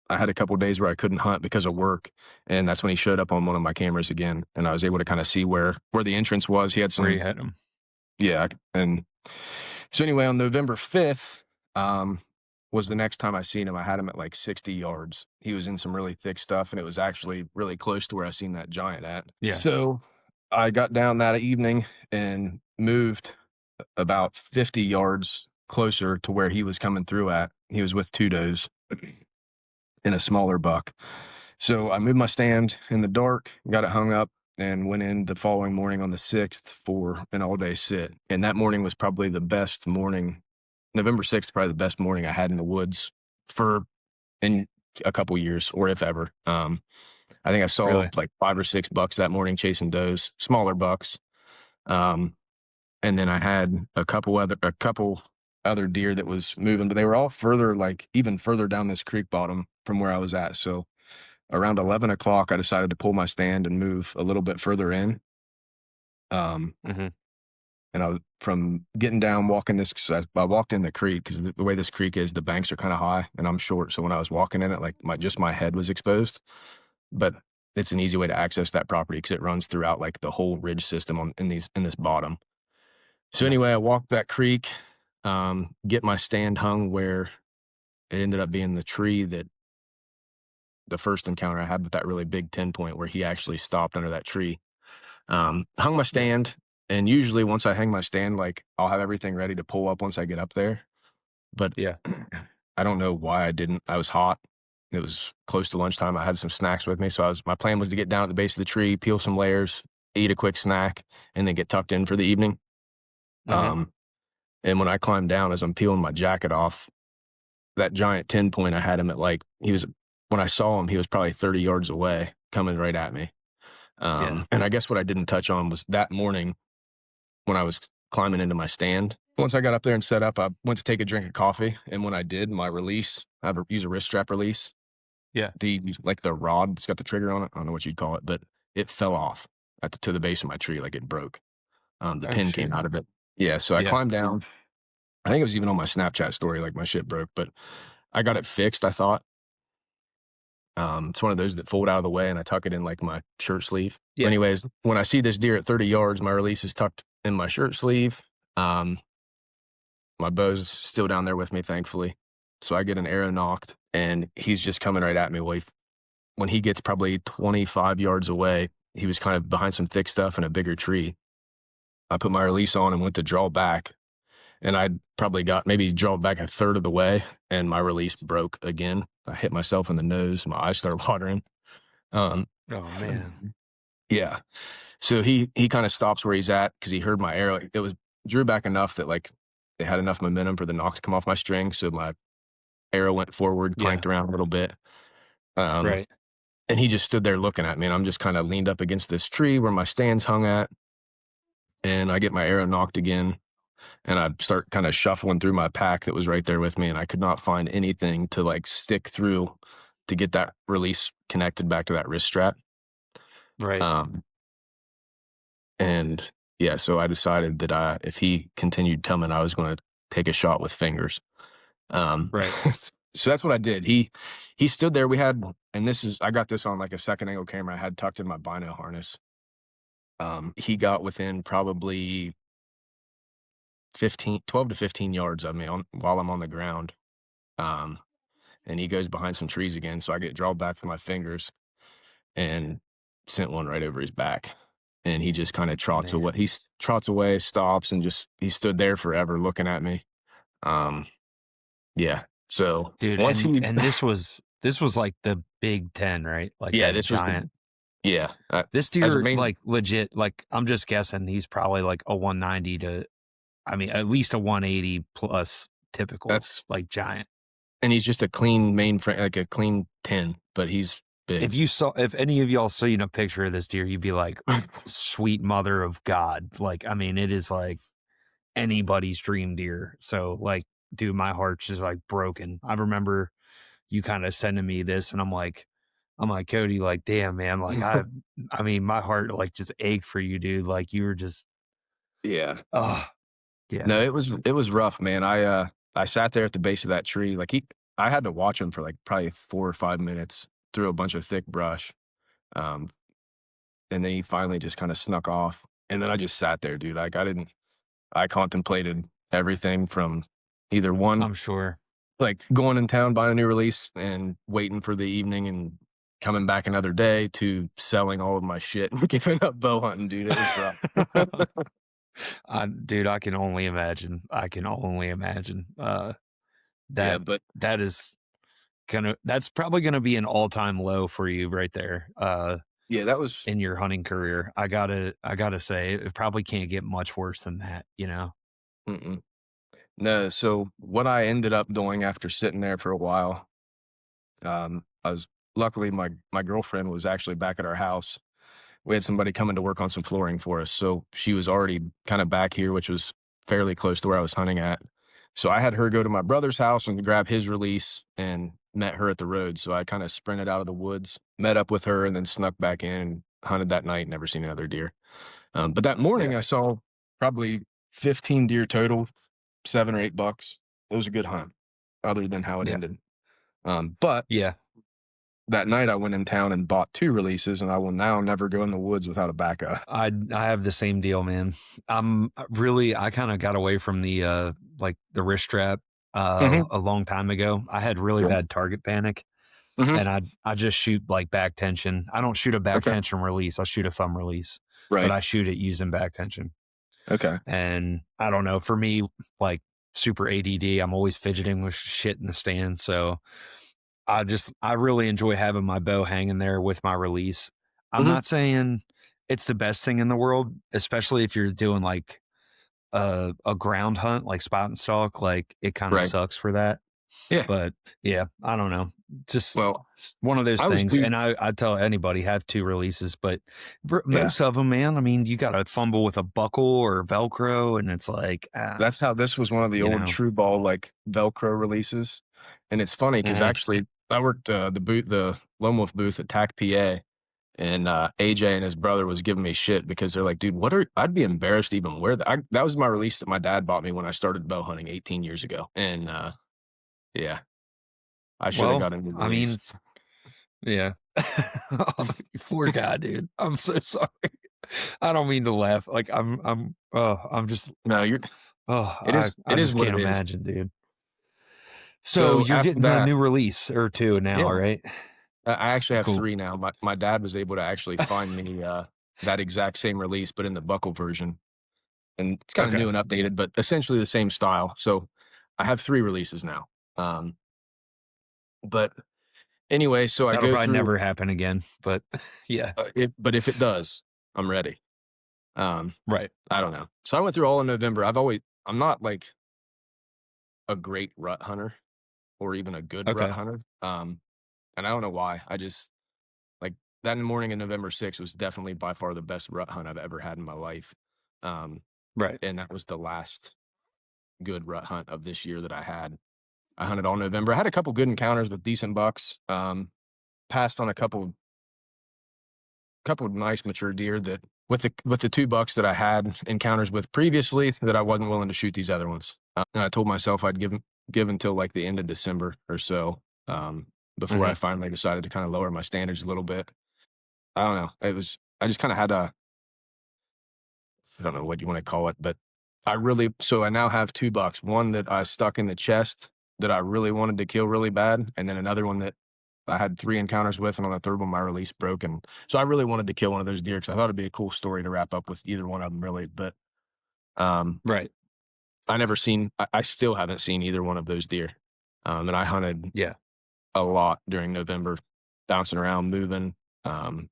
I had a couple days where I couldn't hunt because of work. And that's when he showed up on one of my cameras again. And I was able to kind of see where the entrance was. He had Where you some, had them. yeah. And so anyway, on November 5th, was the next time I seen him. I had him at like 60 yards. He was in some really thick stuff, and it was actually really close to where I seen that giant at. Yeah. So I got down that evening and moved about 50 yards closer to where he was coming through at. He was with 2 does and a smaller buck. So I moved my stand in the dark, got it hung up, and went in the following morning on the 6th for an all-day sit. And that morning was probably the best morning. November 6th, probably the best morning I had in the woods for in a couple years, or if ever. I think I saw Really. like 5 or 6 bucks that morning chasing does, smaller bucks. And then I had a couple other deer that was moving, but they were all further, like even further down this creek bottom from where I was at. So around 11 o'clock, I decided to pull my stand and move a little bit further in. Hmm. And I was from getting down, walking this, 'cause I walked in the creek because the way this creek is, the banks are kind of high and I'm short. So when I was walking in it, like my head was exposed, but it's an easy way to access that property because it runs throughout like the whole ridge system in this bottom. So anyway, I Nice. walked that creek, get my stand hung where it ended up being the tree that the first encounter I had with that really big 10 point where he actually stopped under that tree. Hung my Yeah. stand, and usually once I hang my stand, like I'll have everything ready to pull up once I get up there. But Yeah. I don't know why I didn't. I was hot. It was close to lunchtime. I had some snacks with me, so my plan was to get down at the base of the tree, peel some layers, eat a quick snack, and then get tucked in for the evening. Hmm. Um, and when I climbed down, as I'm peeling my jacket off, that giant 10 point, I had him at like when I saw him, he was probably 30 yards away, coming right at me. Yeah. And I guess what I didn't touch on was that morning when I was climbing into my stand. Once I got up there and set up, I went to take a drink of coffee. And when I did, my release, use a wrist strap release. Yeah. The rod that's got the trigger on it. I don't know what you'd call it, but it fell off to the base of my tree. Like it broke. The Oh pin shit. came out of it. Yeah. So I Yeah. climbed down. I think it was even on my Snapchat story, like my shit broke, but I got it fixed, I thought. It's one of those that fold out of the way and I tuck it in like my shirt sleeve. But Yeah. anyways, when I see this deer at 30 yards, my release is tucked in my shirt sleeve. My bow's still down there with me, thankfully. So I get an arrow knocked and he's just coming right at me. Well, when he gets probably 25 yards away, he was kind of behind some thick stuff in a bigger tree. I put my release on and went to draw back. and I probably got maybe drawn back a third of the way, and my release broke again. I hit myself in the nose. My eyes started watering. Um, Oh man. yeah. So he kind of stops where he's at because he heard my arrow. It was drew back enough that like it had enough momentum for the knock to come off my string. So my arrow went forward, Yeah. clanked around a little bit. Um, Right. and he just stood there looking at me, and I'm just kind of leaned up against this tree where my stand's hung at, and I get my arrow knocked again, and I start kind of shuffling through my pack that was right there with me, and I could not find anything to like stick through to get that release connected back to that wrist strap. Right. Um, and yeah, so I decided that if he continued coming, I was going to take a shot with fingers. Right. So that's what I did. He stood there. And I got this on like a second angle camera I had tucked in my bino harness. He got within probably 12 to 15 yards of me while I'm on the ground. Um, and he goes behind some trees again. So I get drawn back with my fingers and sent one right over his back. And he just kind of trots Man. away. Trots away, stops, and he stood there forever looking at me. Yeah. So Dude, once and this was like the Big Ten, right? Like yeah, that this was giant. yeah. This As a deer, main, like legit, like I'm just guessing he's probably like a 190 to, I mean, at least a 180 plus typical, that's like giant. and he's just a clean main frame, like a clean 10, but he's big. If any of y'all seen a picture of this deer, you'd be like, sweet mother of God. Like, I mean, it is like anybody's dream deer. So, like, dude, my heart's just like broken. I remember you kind of sending me this, and I'm like, Cody, like, damn, man, like, I mean, my heart like just ached for you, dude. Like, you were just, Yeah. oh, yeah, No, it was rough, man. I sat there at the base of that tree. I had to watch him for like probably 4 or 5 minutes through a bunch of thick brush. Um, and then he finally just kind of snuck off. And then I just sat there, dude. I contemplated everything from either one, I'm sure. like going in town, buying a new release and waiting for the evening and coming back another day to selling all of my shit and giving up bow hunting, dude. It was rough. Dude, I can only imagine. I can only imagine. Yeah, That but that is that's probably gonna be an all time low for you right there. yeah, that was In your hunting career, I gotta say, it probably can't get much worse than that. You know. mm-mm. No. So what I ended up doing after sitting there for a while, I was luckily my girlfriend was actually back at our house. We had somebody coming to work on some flooring for us, so she was already kind of back here, which was fairly close to where I was hunting at. So I had her go to my brother's house and grab his release and met her at the road. So I kind of sprinted out of the woods, met up with her, and then snuck back in and hunted that night. Never seen another deer. But that morning Yeah. I saw probably 15 deer total, 7 or 8 bucks. It was a good hunt, other than how it Yeah. ended. But Yeah. that night I went in town and bought 2 releases, and I will now never go in the woods without a backup. I have the same deal, man. I kind of got away from the like the wrist strap Mhm. a long time ago. I had really Yeah. bad target panic, Mhm. and I just shoot like back tension. I don't shoot a back Okay. tension release. I shoot a thumb release, but Right. I shoot it using back tension. Okay. And I don't know, for me, like super ADD, I'm always fidgeting with shit in the stand. So I really enjoy having my bow hanging there with my release. I'm Mhm. not saying it's the best thing in the world, especially if you're doing like a ground hunt, like spot and stalk, like it kind of Right. sucks for that. Yeah. But yeah, I don't know. Just Well, one of those I was things. too. And I tell anybody have 2 releases, but Yeah. most of them, man, I mean, you got to fumble with a buckle or Velcro, and it's like, That's how this was one of the you old know, True Ball like Velcro releases, and it's funny because mhm. actually I worked the Lone Wolf booth at TAC PA, and AJ and his brother was giving me shit because they're like, dude, I'd be embarrassed to even wear that. That was my release that my dad bought me when I started bow hunting 18 years ago, and yeah, I should have Well, got a new I release. mean, yeah. You poor guy, dude. I'm so sorry. I don't mean to laugh. Like I'm just, No, it I is just what can't it is. imagine, dude. So So you're after getting a that, new release or 2 now, yeah, right? I actually have Cool. 3 now. My dad was able to actually find me that exact same release, but in the buckle version. and it's kind of Okay. new and updated, but essentially the same style. So I have 3 releases now. But anyway, so I That'll go probably through, never happen again, but yeah. but if it does, I'm ready. Right. I don't know. So I went through all of November. I'm not like a great rut hunter or even a good rut Okay. hunter. And I don't know why. I just like that morning in November 6th was definitely by far the best rut hunt I've ever had in my life. Um, Right. and that was the last good rut hunt of this year that I had. I hunted all November. I had a couple good encounters with decent bucks. Passed on a couple of nice mature deer that with the 2 bucks that I had encounters with previously that I wasn't willing to shoot these other ones. And I told myself I'd give until like the end of December or so, before I Hmm. finally decided to kind of lower my standards a little bit. I don't know. I just kind of had a, I don't know what you want to call it, but so I now have 2 bucks, one that I stuck in the chest that I really wanted to kill really bad, and then another one that I had 3 encounters with, and on the third one, my release broke. And so I really wanted to kill one of those deer because I thought it'd be a cool story to wrap up with either one of them, really. But Right. I still haven't seen either one of those deer. And I hunted Yeah. a lot during November, bouncing around, moving. And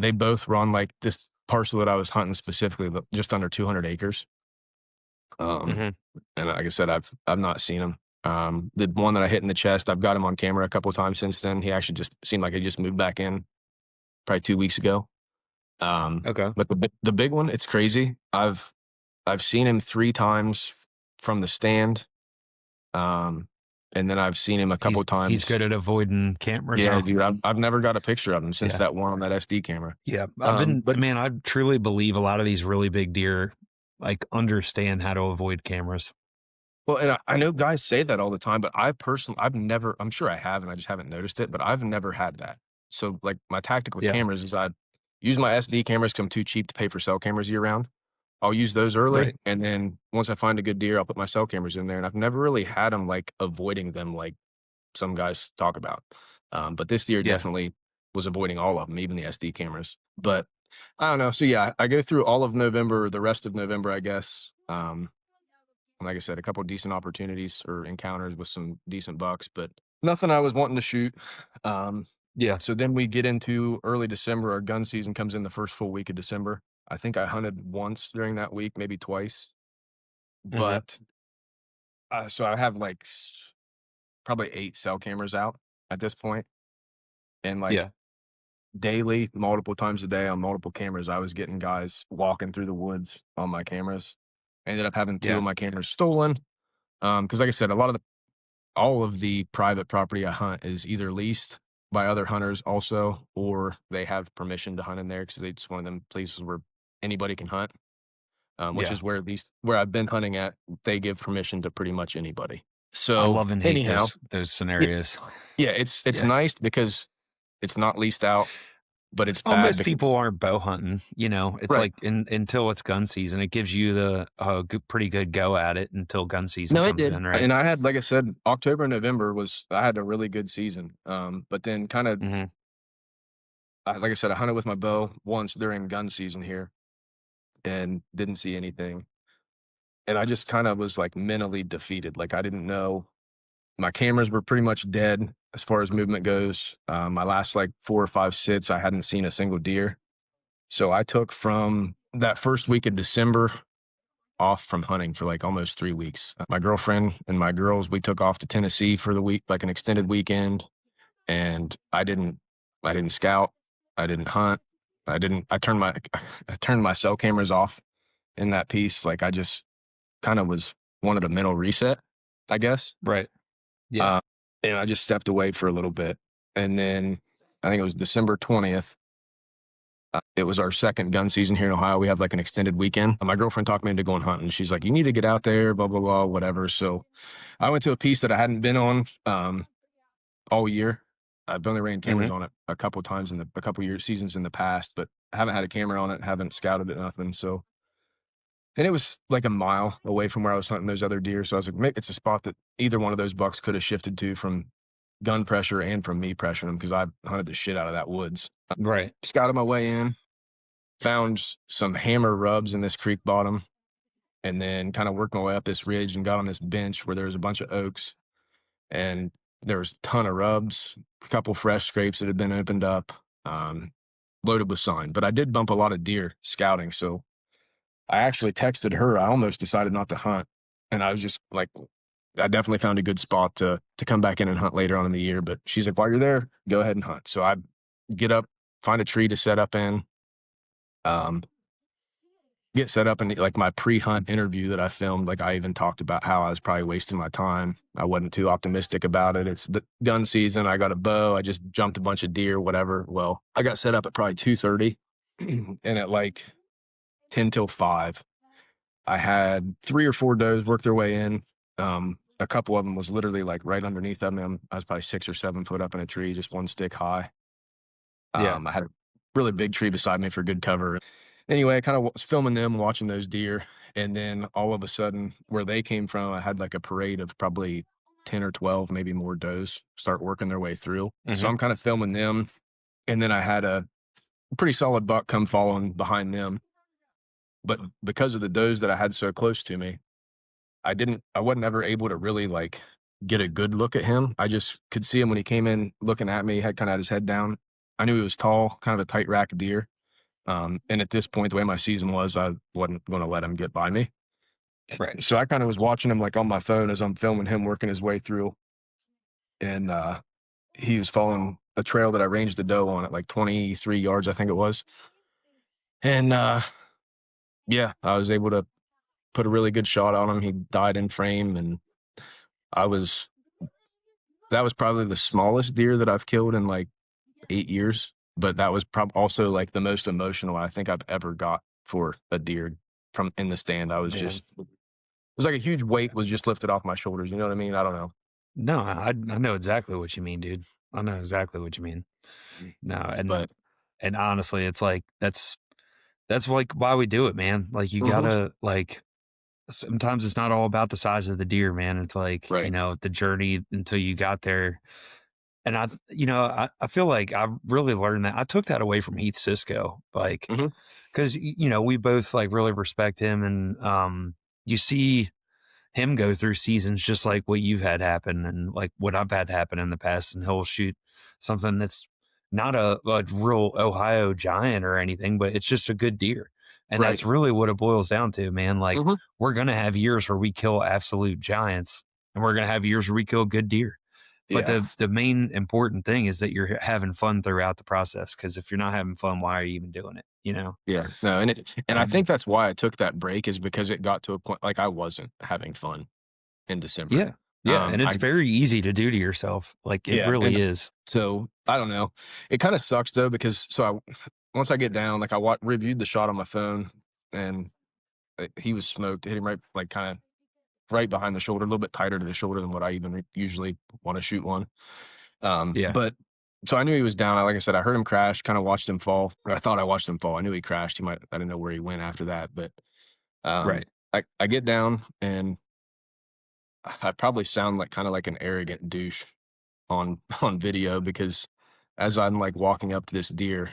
they both were on like this parcel that I was hunting specifically, just under 200 acres. Um, Hmm. and like I said, I've not seen him. The one that I hit in the chest, I've got him on camera a couple of times since then. He actually just seemed like he just moved back in probably 2 weeks ago. Okay. But the big one, it's crazy. I've seen him 3 times from the stand. And then I've seen him a couple He's times. good at avoiding cameras, Yeah, huh? dude, I've never got a picture of him since Yeah. that one on that SD camera. Yeah. But Man, I truly believe a lot of these really big deer like understand how to avoid cameras. well, and I know guys say that all the time, but I've never, I'm sure I have, and I just haven't noticed it, but I've never had that. So like my tactic with Yeah. cameras is I use my SD cameras because I'm too cheap to pay for cell cameras year round. I'll use those early, Right. and then once I find a good deer, I'll put my cell cameras in there. And I've never really had them like avoiding them like some guys talk about. But this deer Yeah. definitely was avoiding all of them, even the SD cameras. But I don't know. So yeah, I go through all of November, the rest of November, I guess. And like I said, a couple of decent opportunities or encounters with some decent bucks, but nothing I was wanting to shoot. Um, Yeah. so then we get into early December. Our gun season comes in the first full week of December. I think I hunted once during that week, maybe twice. Hmm. But so I have like probably 8 cell cameras out at this point, and like Yeah. daily, multiple times a day on multiple cameras, I was getting guys walking through the woods on my cameras. I ended up having 2 of Yeah. my cameras stolen. Because like I said, all of the private property I hunt is either leased by other hunters also, or they have permission to hunt in there because it's one of them places where anybody can hunt. Which Yeah. is where I've been hunting at, they give permission to pretty much anybody. I So love and hate anyhow, those yeah, scenarios. yeah, it's Yeah. nice because it's not leased out, but it's Well, bad most because people aren't bow hunting, It's right. like until it's gun season, it gives you the pretty good go at it until gun season No, it comes did. in, right? And I had, like I said, October and November I had a really good season. But then kind of, Hmm. like I said, I hunted with my bow once during gun season here and didn't see anything. And I just kind of was like mentally defeated. Like I didn't know, my cameras were pretty much dead as far as movement goes. My last like 4 or 5 sits, I hadn't seen a single deer. So I took from that first week of December off from hunting for like almost 3 weeks. My girlfriend and my girls, we took off to Tennessee for the week, like an extended weekend. And I didn't scout. I didn't hunt. I turned my, I turned my cell cameras off in that piece. Like I just kind of wanted a mental reset, I guess. Right. Yeah. Uh, and I just stepped away for a little bit. And then I think it was December 20th. It was our second gun season here in Ohio. We have like an extended weekend. My girlfriend talked me into going hunting. She's like, you need to get out there, blah, blah, blah, whatever. So I went to a piece that I hadn't been on all year. I've only ran cameras Hmm. on it a couple of times a couple years seasons in the past, but I haven't had a camera on it, haven't scouted it, nothing. So, and it was like a mile away from where I was hunting those other deer. So I was like, maybe it's a spot that either one of those bucks could have shifted to from gun pressure and from me pressuring them because I hunted the shit out of that woods. Right. Scouted my way in, found some hammer rubs in this creek bottom, and then kind of worked my way up this ridge and got on this bench where there was a bunch of oaks, and there was a ton of rubs, a couple fresh scrapes that had been opened up, loaded with sign. But I did bump a lot of deer scouting, so I actually texted her. I almost decided not to hunt, and I was just like, I definitely found a good spot to come back in and hunt later on in the year. But she's like, while you're there, go ahead and hunt. So I get up, find a tree to set up in, get set up, and like my pre-hunt interview that I filmed, like I even talked about how I was probably wasting my time. I wasn't too optimistic about it. It's the gun season. I got a bow. I just jumped a bunch of deer, whatever. Well, I got set up at probably 2:30, and at like 10 till 5, I had 3 or 4 does work their way in. A couple of them was literally like right underneath of them. I was probably 6 or 7 foot up in a tree, just one stick high. Yeah. I had a really big tree beside me for good cover. Anyway, I kind of was filming them, watching those deer, and then all of a sudden, where they came from, I had like a parade of probably 10 or 12, maybe more does start working their way through. So Mm-hmm. I'm kind of filming them, and then I had a pretty solid buck come following behind them. But because of the does that I had so close to me, I wasn't ever able to really like get a good look at him. I just could see him when he came in looking at me, had kind of had his head down. I knew he was tall, kind of a tight rack deer. And at this point, the way my season was, I wasn't going to let him get by me. Right. So I kind of was watching him like on my phone as I'm filming him working his way through. And he was following a trail that I ranged the doe on at like 23 yards, I think it was. And yeah, I was able to put a really good shot on him. He died in frame, and that was probably the smallest deer that I've killed in like 8 years. But that was also like the most emotional I think I've ever got for a deer from in the stand. I was Yeah. just, it was like a huge weight was just lifted off my shoulders. You know what I mean? I don't know. No, I know exactly what you mean, dude. I know exactly what you mean. No, But and honestly, it's like that's like why we do it, man. Like you Mhm. gotta like sometimes it's not all about the size of the deer, man. It's like, Right. the journey until you got there. And I feel like I really learned that. I took that away from Heath Cisco, like, Mhm. because, we both like really respect him. And you see him go through seasons just like what you've had happen and like what I've had happen in the past. And he'll shoot something that's not a real Ohio giant or anything, but it's just a good deer. And Right. that's really what it boils down to, man. Like Mhm. we're going to have years where we kill absolute giants and we're going to have years where we kill good deer. But Yeah. the main important thing is that you're having fun throughout the process. Because if you're not having fun, why are you even doing it? Yeah. No, and I And think that's why I took that break, is because it got to a point like I wasn't having fun in December. yeah, yeah, and it's I very easy to do to yourself. Like it Yeah, really and is. so I don't know. It kind of sucks though, because once I get down, like reviewed the shot on my phone, and he was smoked. It hit him right, like kind of right behind the shoulder, a little bit tighter to the shoulder than what I even usually want to shoot one. Yeah, But so I knew he was down. Like I said, I heard him crash, kind of watched him fall, or I thought I watched him fall. I knew he crashed. I didn't know where he went after that, but right. I get down, and I probably sound like kind of like an arrogant douche on on video, because as I'm like walking up to this deer,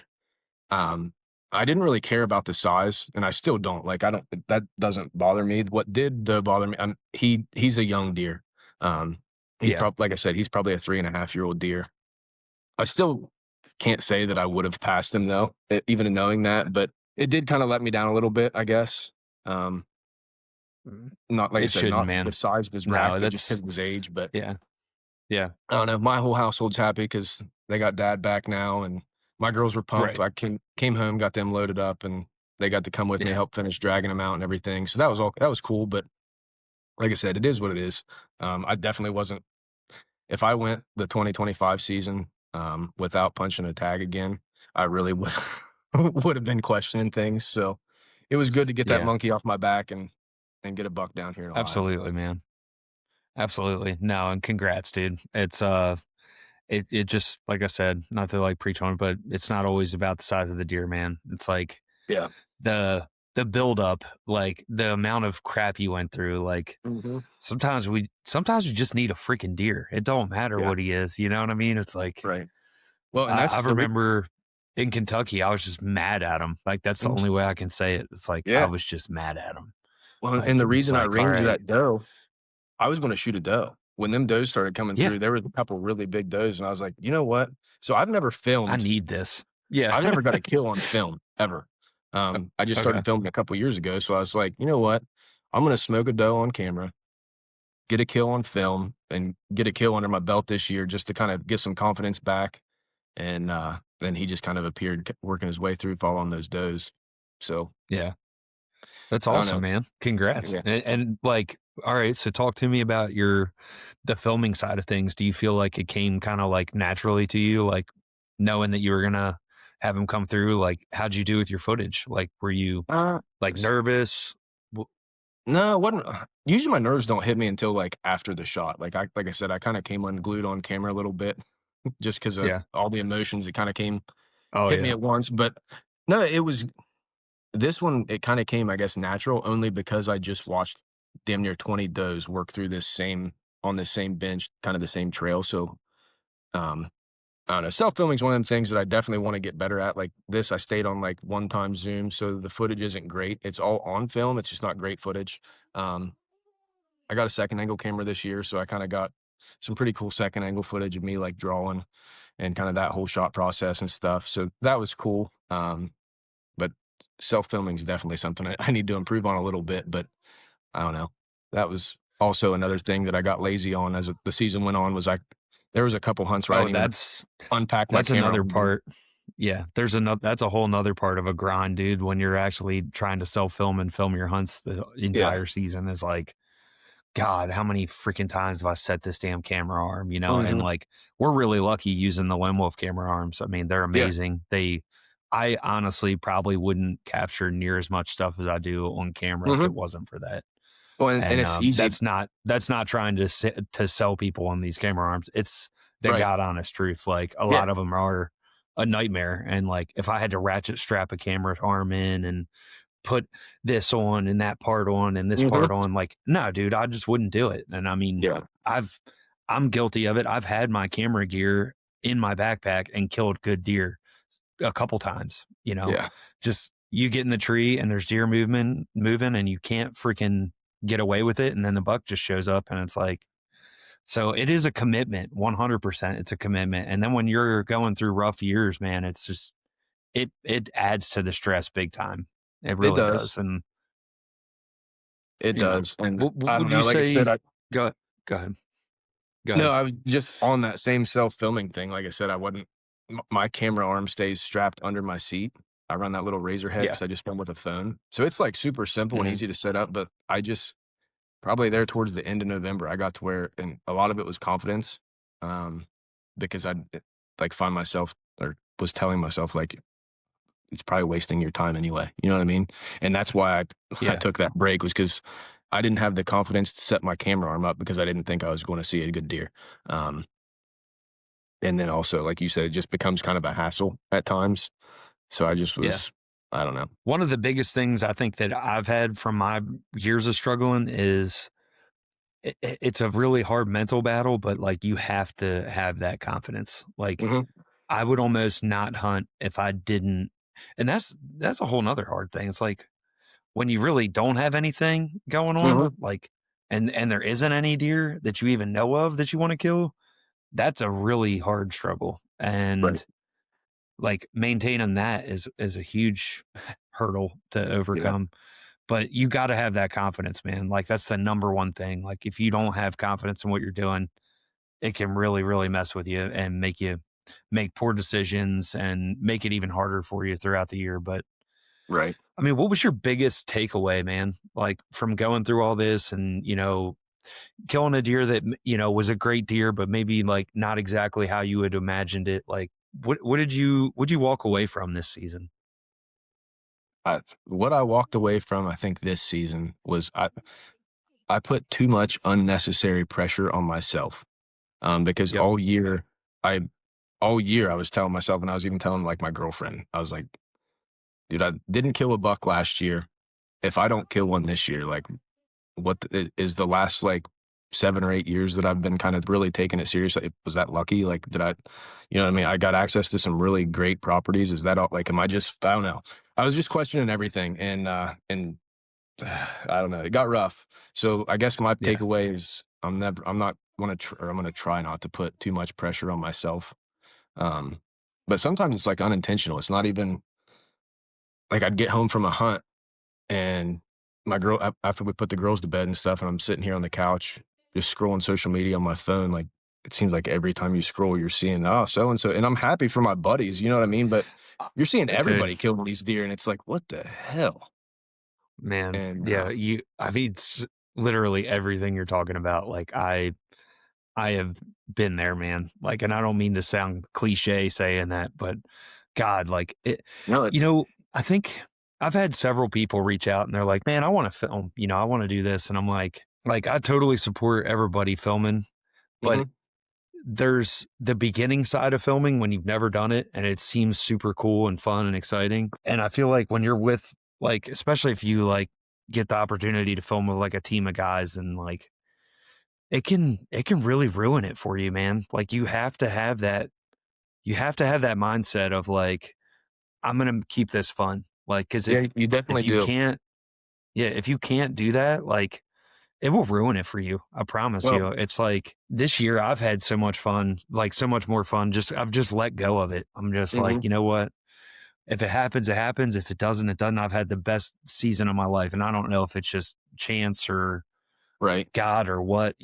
um, I didn't really care about the size, and I still don't. Like I don't that doesn't bother me. What did bother me? He's a young deer. Um, he's Yeah, probably, like I said, he's probably a 3.5-year-old deer. I still can't say that I would have passed him though, even in knowing that. But it did kind of let me down a little bit, I guess. Um, Not like I it said, shouldn't, not the man. size of his rack, No, but just because that's of his age. But yeah, yeah, I don't know. My whole household's happy because they got dad back now, and my girls were pumped. right, I came home, got them loaded up, and they got to come with me, yeah, help finish dragging them out and everything. So that was cool. But like I said, it is what it is. I definitely wasn't. If I went the 2025 season without punching a tag again, I really would would have been questioning things. So it was good to get that yeah. monkey off my back and get a buck down here in Ohio. Absolutely, man. Absolutely. No, and congrats, dude. It's it just like I said, not to like preach on it, but it's not always about the size of the deer, man. It's like Yeah. the build up, like the amount of crap you went through. Like Hmm. sometimes we just need a freaking deer. It don't matter Yeah. what he is. You know what I mean? It's like Right. Well, and I that's the remember. in Kentucky, I was just mad at him. Like, that's the Mm. only way I can say it. It's like, I Yeah. was just mad at him. Well, Like, and the it was reason I like, all ringed right. that doe, I was going to shoot a doe. When them does started coming Yeah, through, there was a couple really big does, and I was like, you know what? So I've never I filmed. need this. Yeah. I've never got a kill on film ever. I just Okay. started filming a couple years ago, so I was like, you know what? I'm going to smoke a doe on camera, get a kill on film, and get a kill under my belt this year, just to kind of get some confidence back. And then he just kind of appeared, working his way through, following those does. So Yeah. That's I don't awesome, know. man. Congrats. Yeah. And like, all right, so talk to me about the filming side of things. Do you feel like it came kind of like naturally to you, like knowing that you were gonna have him come through? Like, how'd you do with your footage? Like, were you like nervous? No, it wasn't. Usually my nerves don't hit me until like after the shot. Like I said, I kind of came unglued on camera a little bit, just because of Yeah. all the emotions that kind of Oh hit me yeah. at once. But no, it was this one. It kind of came, I guess, natural, only because I just watched damn near 20 does work through this same bench, kind of the same trail. So um, I don't know. Self filming is one of them things that I definitely want to get better at. Like this, I stayed on like one time Zoom, so the footage isn't great. It's all on film. It's just not great footage. Um, I got a second angle camera this year, so I kind of got some pretty cool second angle footage of me like drawing and kind of that whole shot process and stuff. So that was cool. But self filming is definitely something I need to improve on a little bit. But I don't know. That was also another thing that I got lazy on as the season went on. There was a couple hunts where I Oh, didn't even unpack my that's camera another arm. part. Yeah, there's another. That's a whole nother part of a grind, dude. When you're actually trying to self film and film your hunts the Yeah. entire season, is like, God, how many freaking times have I set this damn camera arm? And Hmm. like, we're really lucky using the Lone Wolf camera arms. I mean, they're Yeah. amazing. I honestly probably wouldn't capture near as much stuff as I do on camera if Hmm. it wasn't for that. Well, and And it's easy, that's not trying to sell people on these camera arms. It's the right? God honest truth. Like, a Yeah. lot of them are a nightmare. And like, if I had to ratchet strap a camera arm in and put this on and that part on and this Hmm. part on, like, no, dude, I just wouldn't do it. And I mean, Yeah. I'm guilty of it. I've had my camera gear in my backpack and killed good deer a couple times. Yeah. Just you get in the tree and there's deer moving and you can't freaking get away with it, and then the buck just shows up, and it's like, so it is a commitment. 100% it's a commitment. And then when you're going through rough years, man, it's just it adds to the stress big time. It It really does. does. And It does. And what I don't would know. you Like I said, say? Go go ahead. Go no, ahead. I was just on that same self filming thing. Like I said, I wasn't. My camera arm stays strapped under my seat. I run that little razor head Yeah. because I just film with a phone. So it's like super simple and Hmm. easy to set up. But I just probably there towards the end of November, I got to where, and a lot of it was confidence, um, because I like find myself or was telling myself like it's probably wasting your time anyway. You know what I mean? And that's why I Yeah. took that break, was because I didn't have the confidence to set my camera arm up because I didn't think I was going to see a good deer. Um, and then also, like you said, it just becomes kind of a hassle at times. So I just Yeah. was, I don't know. One of the biggest things I think that I've had from my years of struggling is it's a really hard mental battle, but like, you have to have that confidence. Like, Hmm. I would almost not hunt if I didn't. And that's a whole nother hard thing. It's like, when you really don't have anything going on, Hmm. like, and there isn't any deer that you even know of that you want to kill, that's a really hard struggle. Right. And like, maintaining that is a huge hurdle to Yeah. overcome. But you got to have that confidence, man. Like, that's the number one thing. Like, if you don't have confidence in what you're doing, it can really, really mess with you and make you make poor decisions and make it even harder for you throughout the year. But Right. I mean, what was your biggest takeaway, man? Like, from going through all this and, killing a deer that, was a great deer, but maybe like not exactly how you had imagined it. Like, would you walk away from this season? What I walked away from, I think this season was I put too much unnecessary pressure on myself. Because Yep. I all year I was telling myself, and I was even telling like my girlfriend, I was like, dude, I didn't kill a buck last year. If I don't kill one this year, like is the last like 7 or 8 years that I've been kind of really taking it seriously. Was that lucky? Like, did I, you know what I mean? I got access to some really great properties. Is that all, like, am I just, I don't know. I was just questioning everything, and I don't know. It got rough. So I guess my Yeah. takeaway is I'm not going to, or I'm going to try not to put too much pressure on myself. Um, but sometimes it's like unintentional. It's not even like I'd get home from a hunt and my girl, after we put the girls to bed and stuff, and I'm sitting here on the couch, just scrolling social media on my phone. Like, it seems like every time you scroll, you're seeing, oh, so and so. And I'm happy for my buddies, you know what I mean? But Uh, you're seeing Dude, everybody killing these deer, and it's like, what the hell? man, And yeah, I mean, literally everything you're talking about. Like, I have been there, man. Like, and I don't mean to sound cliche saying that, but God, like it, no, you know, I think I've had several people reach out and they're like, man, I want to film, I want to do this. And I'm like, I totally support everybody filming, but mhm. there's the beginning side of filming when you've never done it and it seems super cool and fun and exciting. And I feel like when you're with, like, especially if you like get the opportunity to film with like a team of guys, and like it can really ruin it for you, man. Like you have to have that mindset of like, I'm going to keep this fun. Like, cause Yeah, you if definitely you do. can't, yeah, if you can't do that, like it will ruin it for you. I promise Well, you. It's like this year I've had so much fun, like so much more fun. I've just let go of it. I'm just mhm, like, you know what? If it happens, it happens. If it doesn't, it doesn't. I've had the best season of my life. And I don't know if it's just chance or right. God or what,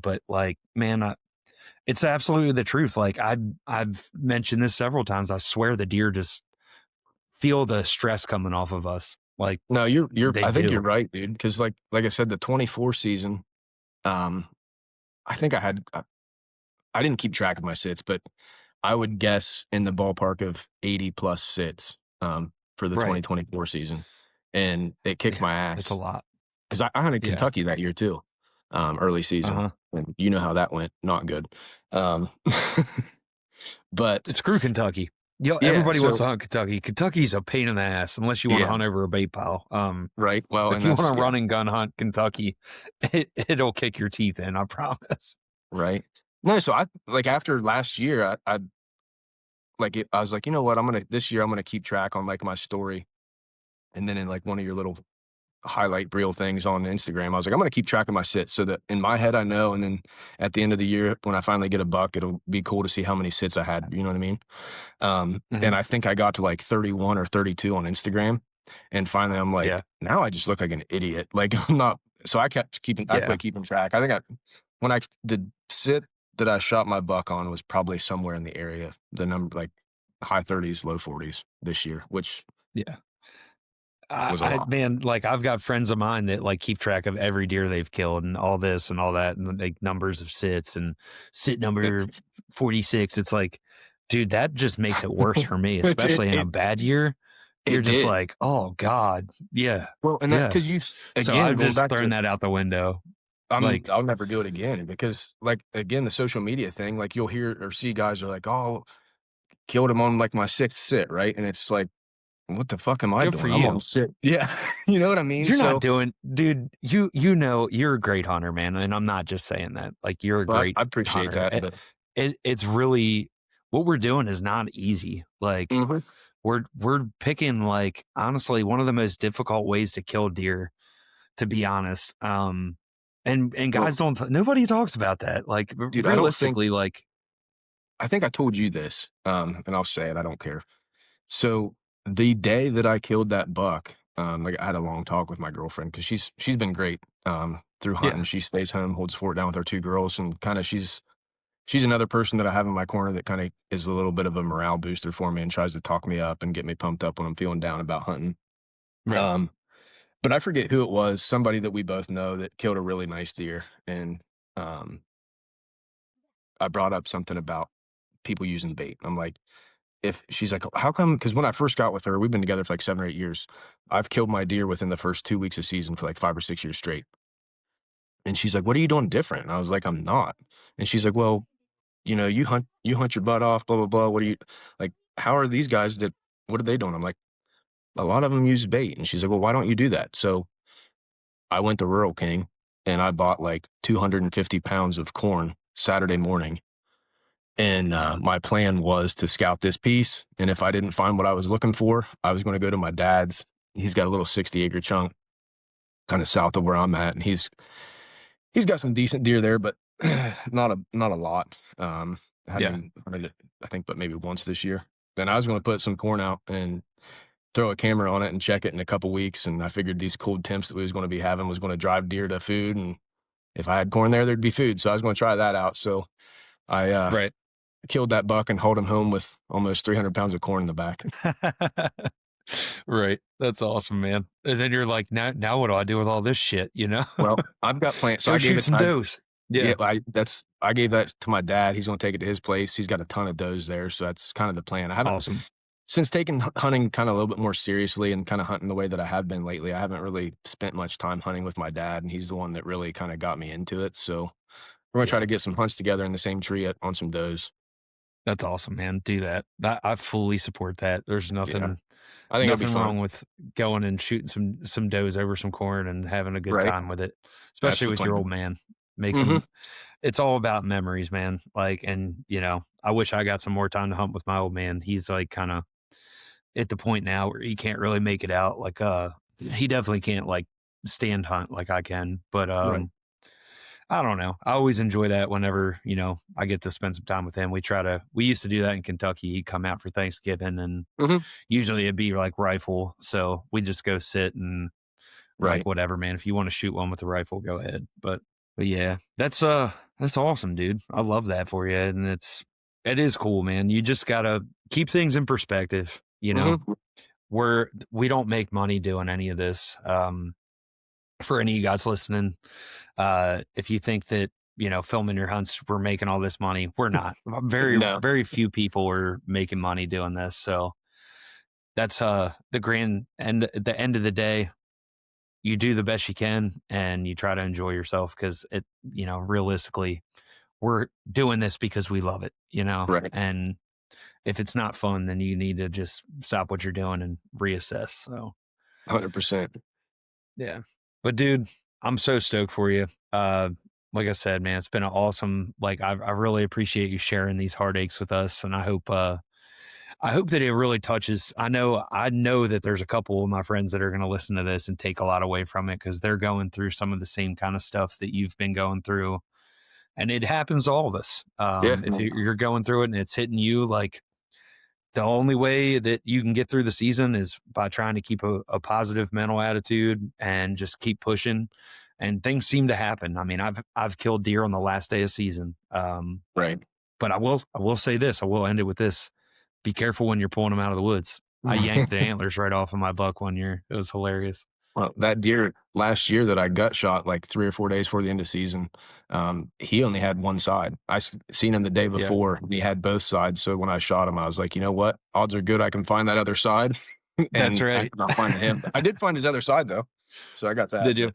but like, man, it's absolutely the truth. Like I've mentioned this several times. I swear the deer just feel the stress coming off of us. Like No, they I think you're do. right, dude. Because like I said, the 24 season, um, I think I didn't keep track of my sits, but I would guess in the ballpark of 80 plus sits for the Right. 2024 season, and it kicked Yeah. my It's a ass lot. because I hunted Yeah. Kentucky that year too, early season, Uh-huh. and you know how that went, not good. Um, but Screw Kentucky. yeah, Everybody wants so to hunt Kentucky. Kentucky's a pain in the ass unless you want to yeah, hunt over a bait pile. right. Well, If and you want that's to yeah, run and gun hunt Kentucky, it'll kick your teeth in, I promise. right. No, so I like after last year, I I was like, you know what, this year I'm gonna keep track on like my story, and then in like one of your little highlight reel things on Instagram. I was like, I'm gonna keep track of my sits so that in my head I know, and then at the end of the year when I finally get a buck, it'll be cool to see how many sits I had. You know what I mean? And Hmm. I think I got to like 31 or 32 on Instagram, and finally I'm like, Yeah. now I just look like an idiot. Like I'm not. So I Yeah. quit keeping track. I think when I the sit that I shot my buck on was probably somewhere in the area, the number like high 30s, low 40s this year, which Yeah. was a lot. Man, like I've got friends of mine that like keep track of every deer they've killed and all this and all that, and like numbers of sits and sit Yeah. number 46. It's like, dude, that just makes it worse for me, it, it especially in a it bad year. You're it just did. like, oh God. Yeah. Well, and that Yeah. because you So again I've going just back thrown to that out the window. Like, I'll never do it again because like again the social media thing, like you'll hear or see guys are like, oh, killed him on like my sixth sit, right? And it's like, what the fuck am I good for doing? I'm on you. sit. Yeah, you know what I mean. You're not So, doing, dude, you're a great hunter, man. And I'm not just saying that. Like you're a but great I appreciate hunter. that. But It's really what we're doing is not easy. Like mhm. we're picking like honestly one of the most difficult ways to kill deer, to be honest. And Well, guys nobody talks about that. Like dude, I don't think realistically, like I think I told you this, and I'll say it. I don't care. So the day that I killed that buck, like I had a long talk with my girlfriend because she's been great through hunting. yeah, She stays home, holds fort down with her two girls, and kind of she's another person that I have in my corner that kind of is a little bit of a morale booster for me and tries to talk me up and get me pumped up when I'm feeling down about hunting. right. Um, but I forget who it was, somebody that we both know that killed a really nice deer, and um, I brought up something about people using bait. I'm like, if she's like, how come? Because when I first got with her, we've been together for like 7 or 8 years. I've killed my deer within the first 2 weeks of season for like 5 or 6 years straight. And she's like, what are you doing different? And I was like, I'm not. And she's like, well, you hunt your butt off, blah, blah, blah. What are you like? How are these guys what are they doing? I'm like, a lot of them use bait. And she's like, well, why don't you do that? So I went to Rural King and I bought like 250 pounds of corn Saturday morning. And my plan was to scout this piece. And if I didn't find what I was looking for, I was going to go to my dad's. He's got a little 60-acre chunk kind of south of where I'm at. And he's got some decent deer there, but not a lot. I haven't Yeah. even hunted it, I think, but maybe once this year. Then I was going to put some corn out and throw a camera on it and check it in a couple weeks. And I figured these cold temps that we was going to be having was going to drive deer to food. And if I had corn there, there'd be food. So I was going to try that out. So I Right. killed that buck and hauled him home with almost 300 pounds of corn in the back. Right. That's awesome, man. And then you're like, now what do I do with all this shit? Well, I've got plans. So Go I gave shoot it. some does. Yeah. I gave that to my dad. He's going to take it to his place. He's got a ton of does there, so that's kind of the plan. I haven't Awesome. since taking hunting kind of a little bit more seriously and kind of hunting the way that I have been lately. I haven't really spent much time hunting with my dad, and he's the one that really kind of got me into it. So we're going to try to get some hunts together in the same tree on some does. That's awesome, man. Do that. I fully support that. There's nothing I think it'll be nothing fun. wrong with going and shooting some does over some corn and having a good Right. time with it, That's especially the with your plan. old man. Makes him. It's all about memories, man. Like, and I wish I got some more time to hunt with my old man. He's like kind of at the point now where he can't really make it out. Like, he definitely can't like stand hunt like I can. But Right. I don't know. I always enjoy that whenever, I get to spend some time with him. We used to do that in Kentucky. He'd come out for Thanksgiving and usually it'd be like rifle. So we just go sit and like, whatever, man. If you want to shoot one with a rifle, go ahead. But yeah, that's awesome, dude. I love that for you. And it is cool, man. You just gotta keep things in perspective. We don't make money doing any of this. For any of you guys listening, if you think that filming your hunts, we're making all this money, we're not. Very few people are making money doing this. So that's the end. At the end of the day, you do the best you can and you try to enjoy yourself because realistically, we're doing this because we love it. Right. And if it's not fun, then you need to just stop what you're doing and reassess. So 100%. Yeah. But dude, I'm so stoked for you. Like I said, man, it's been an awesome, I really appreciate you sharing these heartaches with us. And I hope that it really touches. I know that there's a couple of my friends that are going to listen to this and take a lot away from it because they're going through some of the same kind of stuff that you've been going through. And it happens to all of us. If you're going through it and it's hitting you, like, the only way that you can get through the season is by trying to keep a positive mental attitude and just keep pushing. And things seem to happen. I mean, I've killed deer on the last day of season. Right. But I will say this. I will end it with this. Be careful when you're pulling them out of the woods. I yanked the antlers right off of my buck one year. It was hilarious. Well, that deer last year that I gut shot like 3 or 4 days before the end of season, he only had one side. I seen him the day before, and he had both sides. So when I shot him, I was like, you know what? Odds are good I can find that other side. And That's right. I could not find him. I did find his other side though, so I got that. Did you?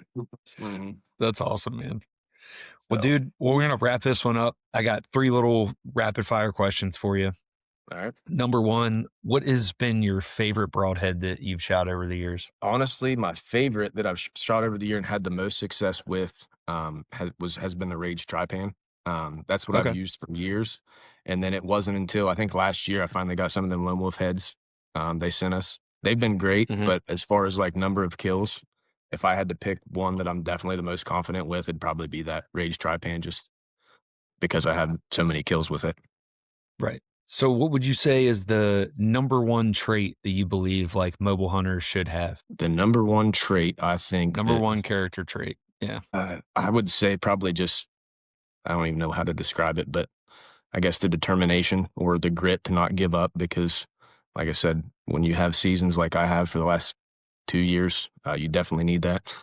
Mm-hmm. That's awesome, man. Well, dude, we're gonna wrap this one up. I got 3 little rapid fire questions for you. All right. Number 1, what has been your favorite broadhead that you've shot over the years? Honestly, my favorite that I've shot over the year and had the most success with has been the Rage Tri-Pan. That's what I've used for years. And then it wasn't until I think last year I finally got some of them Lone Wolf heads they sent us. They've been great, but as far as like number of kills, if I had to pick one that I'm definitely the most confident with, it'd probably be that Rage Tri-Pan just because I have so many kills with it. Right. So what would you say is the number 1 trait that you believe like mobile hunters should have? The number 1 trait, I think. Number 1 character trait. Yeah. I would say probably just, I don't even know how to describe it, but I guess the determination or the grit to not give up because, like I said, when you have seasons like I have for the last 2 years, you definitely need that.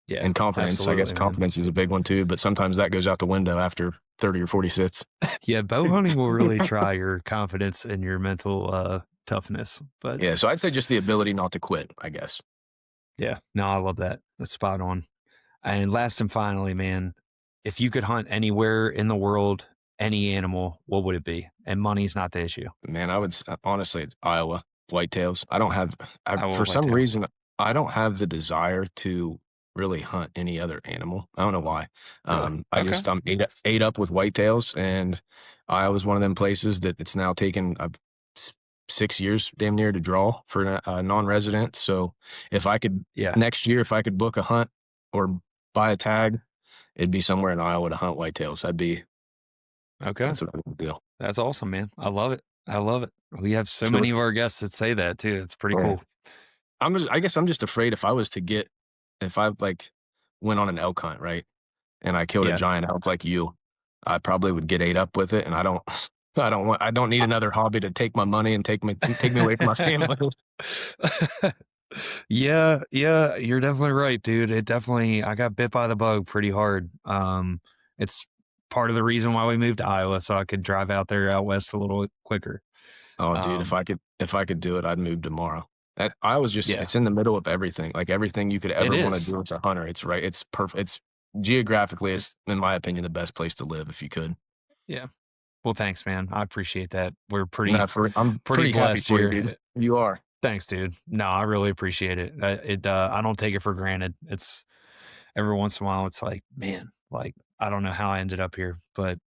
Yeah. And confidence. I guess confidence is a big one too, but sometimes that goes out the window after 30 or 40 sits. Yeah, bow hunting will really try your confidence and your mental toughness. But yeah, so I'd say just the ability not to quit, I guess. Yeah, no, I love that. That's spot on. And last and finally, man, if you could hunt anywhere in the world, any animal, what would it be? And money's not the issue. Man, I would honestly, it's Iowa whitetails. For some whitetail. reason, I don't have the desire to really hunt any other animal. I don't know why. Really? I Okay. just ate up with whitetails, and I was one of them places that it's now taken 6 years damn near to draw for a non-resident. So if I could Yeah. next year, if I could book a hunt or buy a tag, it'd be somewhere in Iowa to hunt whitetails. Okay. That's what I would do. That's awesome, man. I love it. I love it. We have so So many of our guests that say that too. It's pretty yeah. cool. I guess I'm just afraid if I like went on an elk hunt, right? And I killed a Yeah. giant elk like you, I probably would get ate up with it. And I don't, I don't need another hobby to take my money and take me away from my family. Yeah, yeah, you're definitely right, dude. I got bit by the bug pretty hard. It's part of the reason why we moved to Iowa, so I could drive out west a little quicker. Oh, dude, Um, if I could do it, I'd move tomorrow. Iowa's just, yeah, it's in the middle of everything. Like everything you could it ever want to is. do as a hunter. It's right. It's perfect. It's geographically, it's in my opinion, the best place to live if you could. Yeah. Well, thanks, man. I appreciate that. We're No, I'm pretty pretty happy blessed for you, dude. here. You are. Thanks, dude. No, I really appreciate it. I don't take it for granted. It's every once in a while, it's like, man, like I don't know how I ended up here, but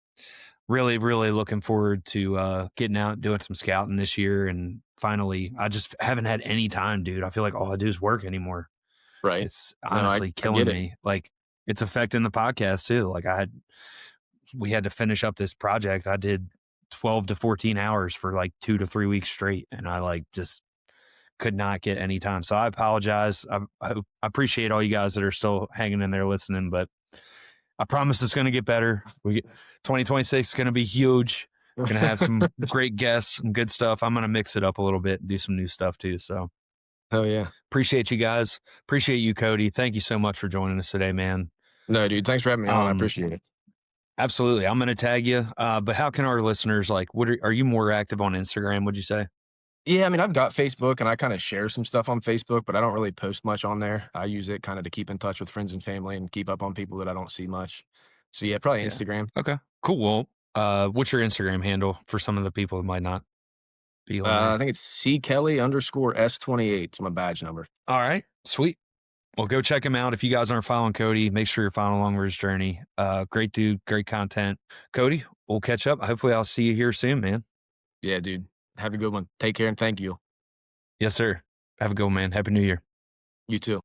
really, really looking forward to getting out, doing some scouting this year, and finally, I just haven't had any time, dude. I feel like all I do is work anymore. Right. It's No, honestly I get killing it. me. Like it's affecting the podcast too. Like we had to finish up this project. I did 12 to 14 hours for like 2 to 3 weeks straight, and I like just could not get any time. So I apologize. I appreciate all you guys that are still hanging in there listening, but I promise it's going to get better. 2026 is going to be huge. Going to have some great guests and good stuff. I'm going to mix it up a little bit and do some new stuff too. So Hell yeah. appreciate you guys. Appreciate you, Cody. Thank you so much for joining us today, man. No, dude, thanks for having me on. I appreciate it. Absolutely. I'm going to tag you. But how can our listeners are you more active on Instagram? Would you say? Yeah, I mean, I've got Facebook and I kind of share some stuff on Facebook, but I don't really post much on there. I use it kind of to keep in touch with friends and family and keep up on people that I don't see much. So yeah, probably Yeah. Instagram. Okay. Cool. Well, what's your Instagram handle for some of the people that might not be on there? I think it's @CKelly_S28. It's my badge number. All right. Sweet. Well, go check him out. If you guys aren't following Cody, make sure you're following along with his journey. Great dude, great content. Cody, we'll catch up. Hopefully I'll see you here soon, man. Yeah, dude. Have a good one. Take care and thank you. Yes, sir. Have a good one, man. Happy New Year. You too.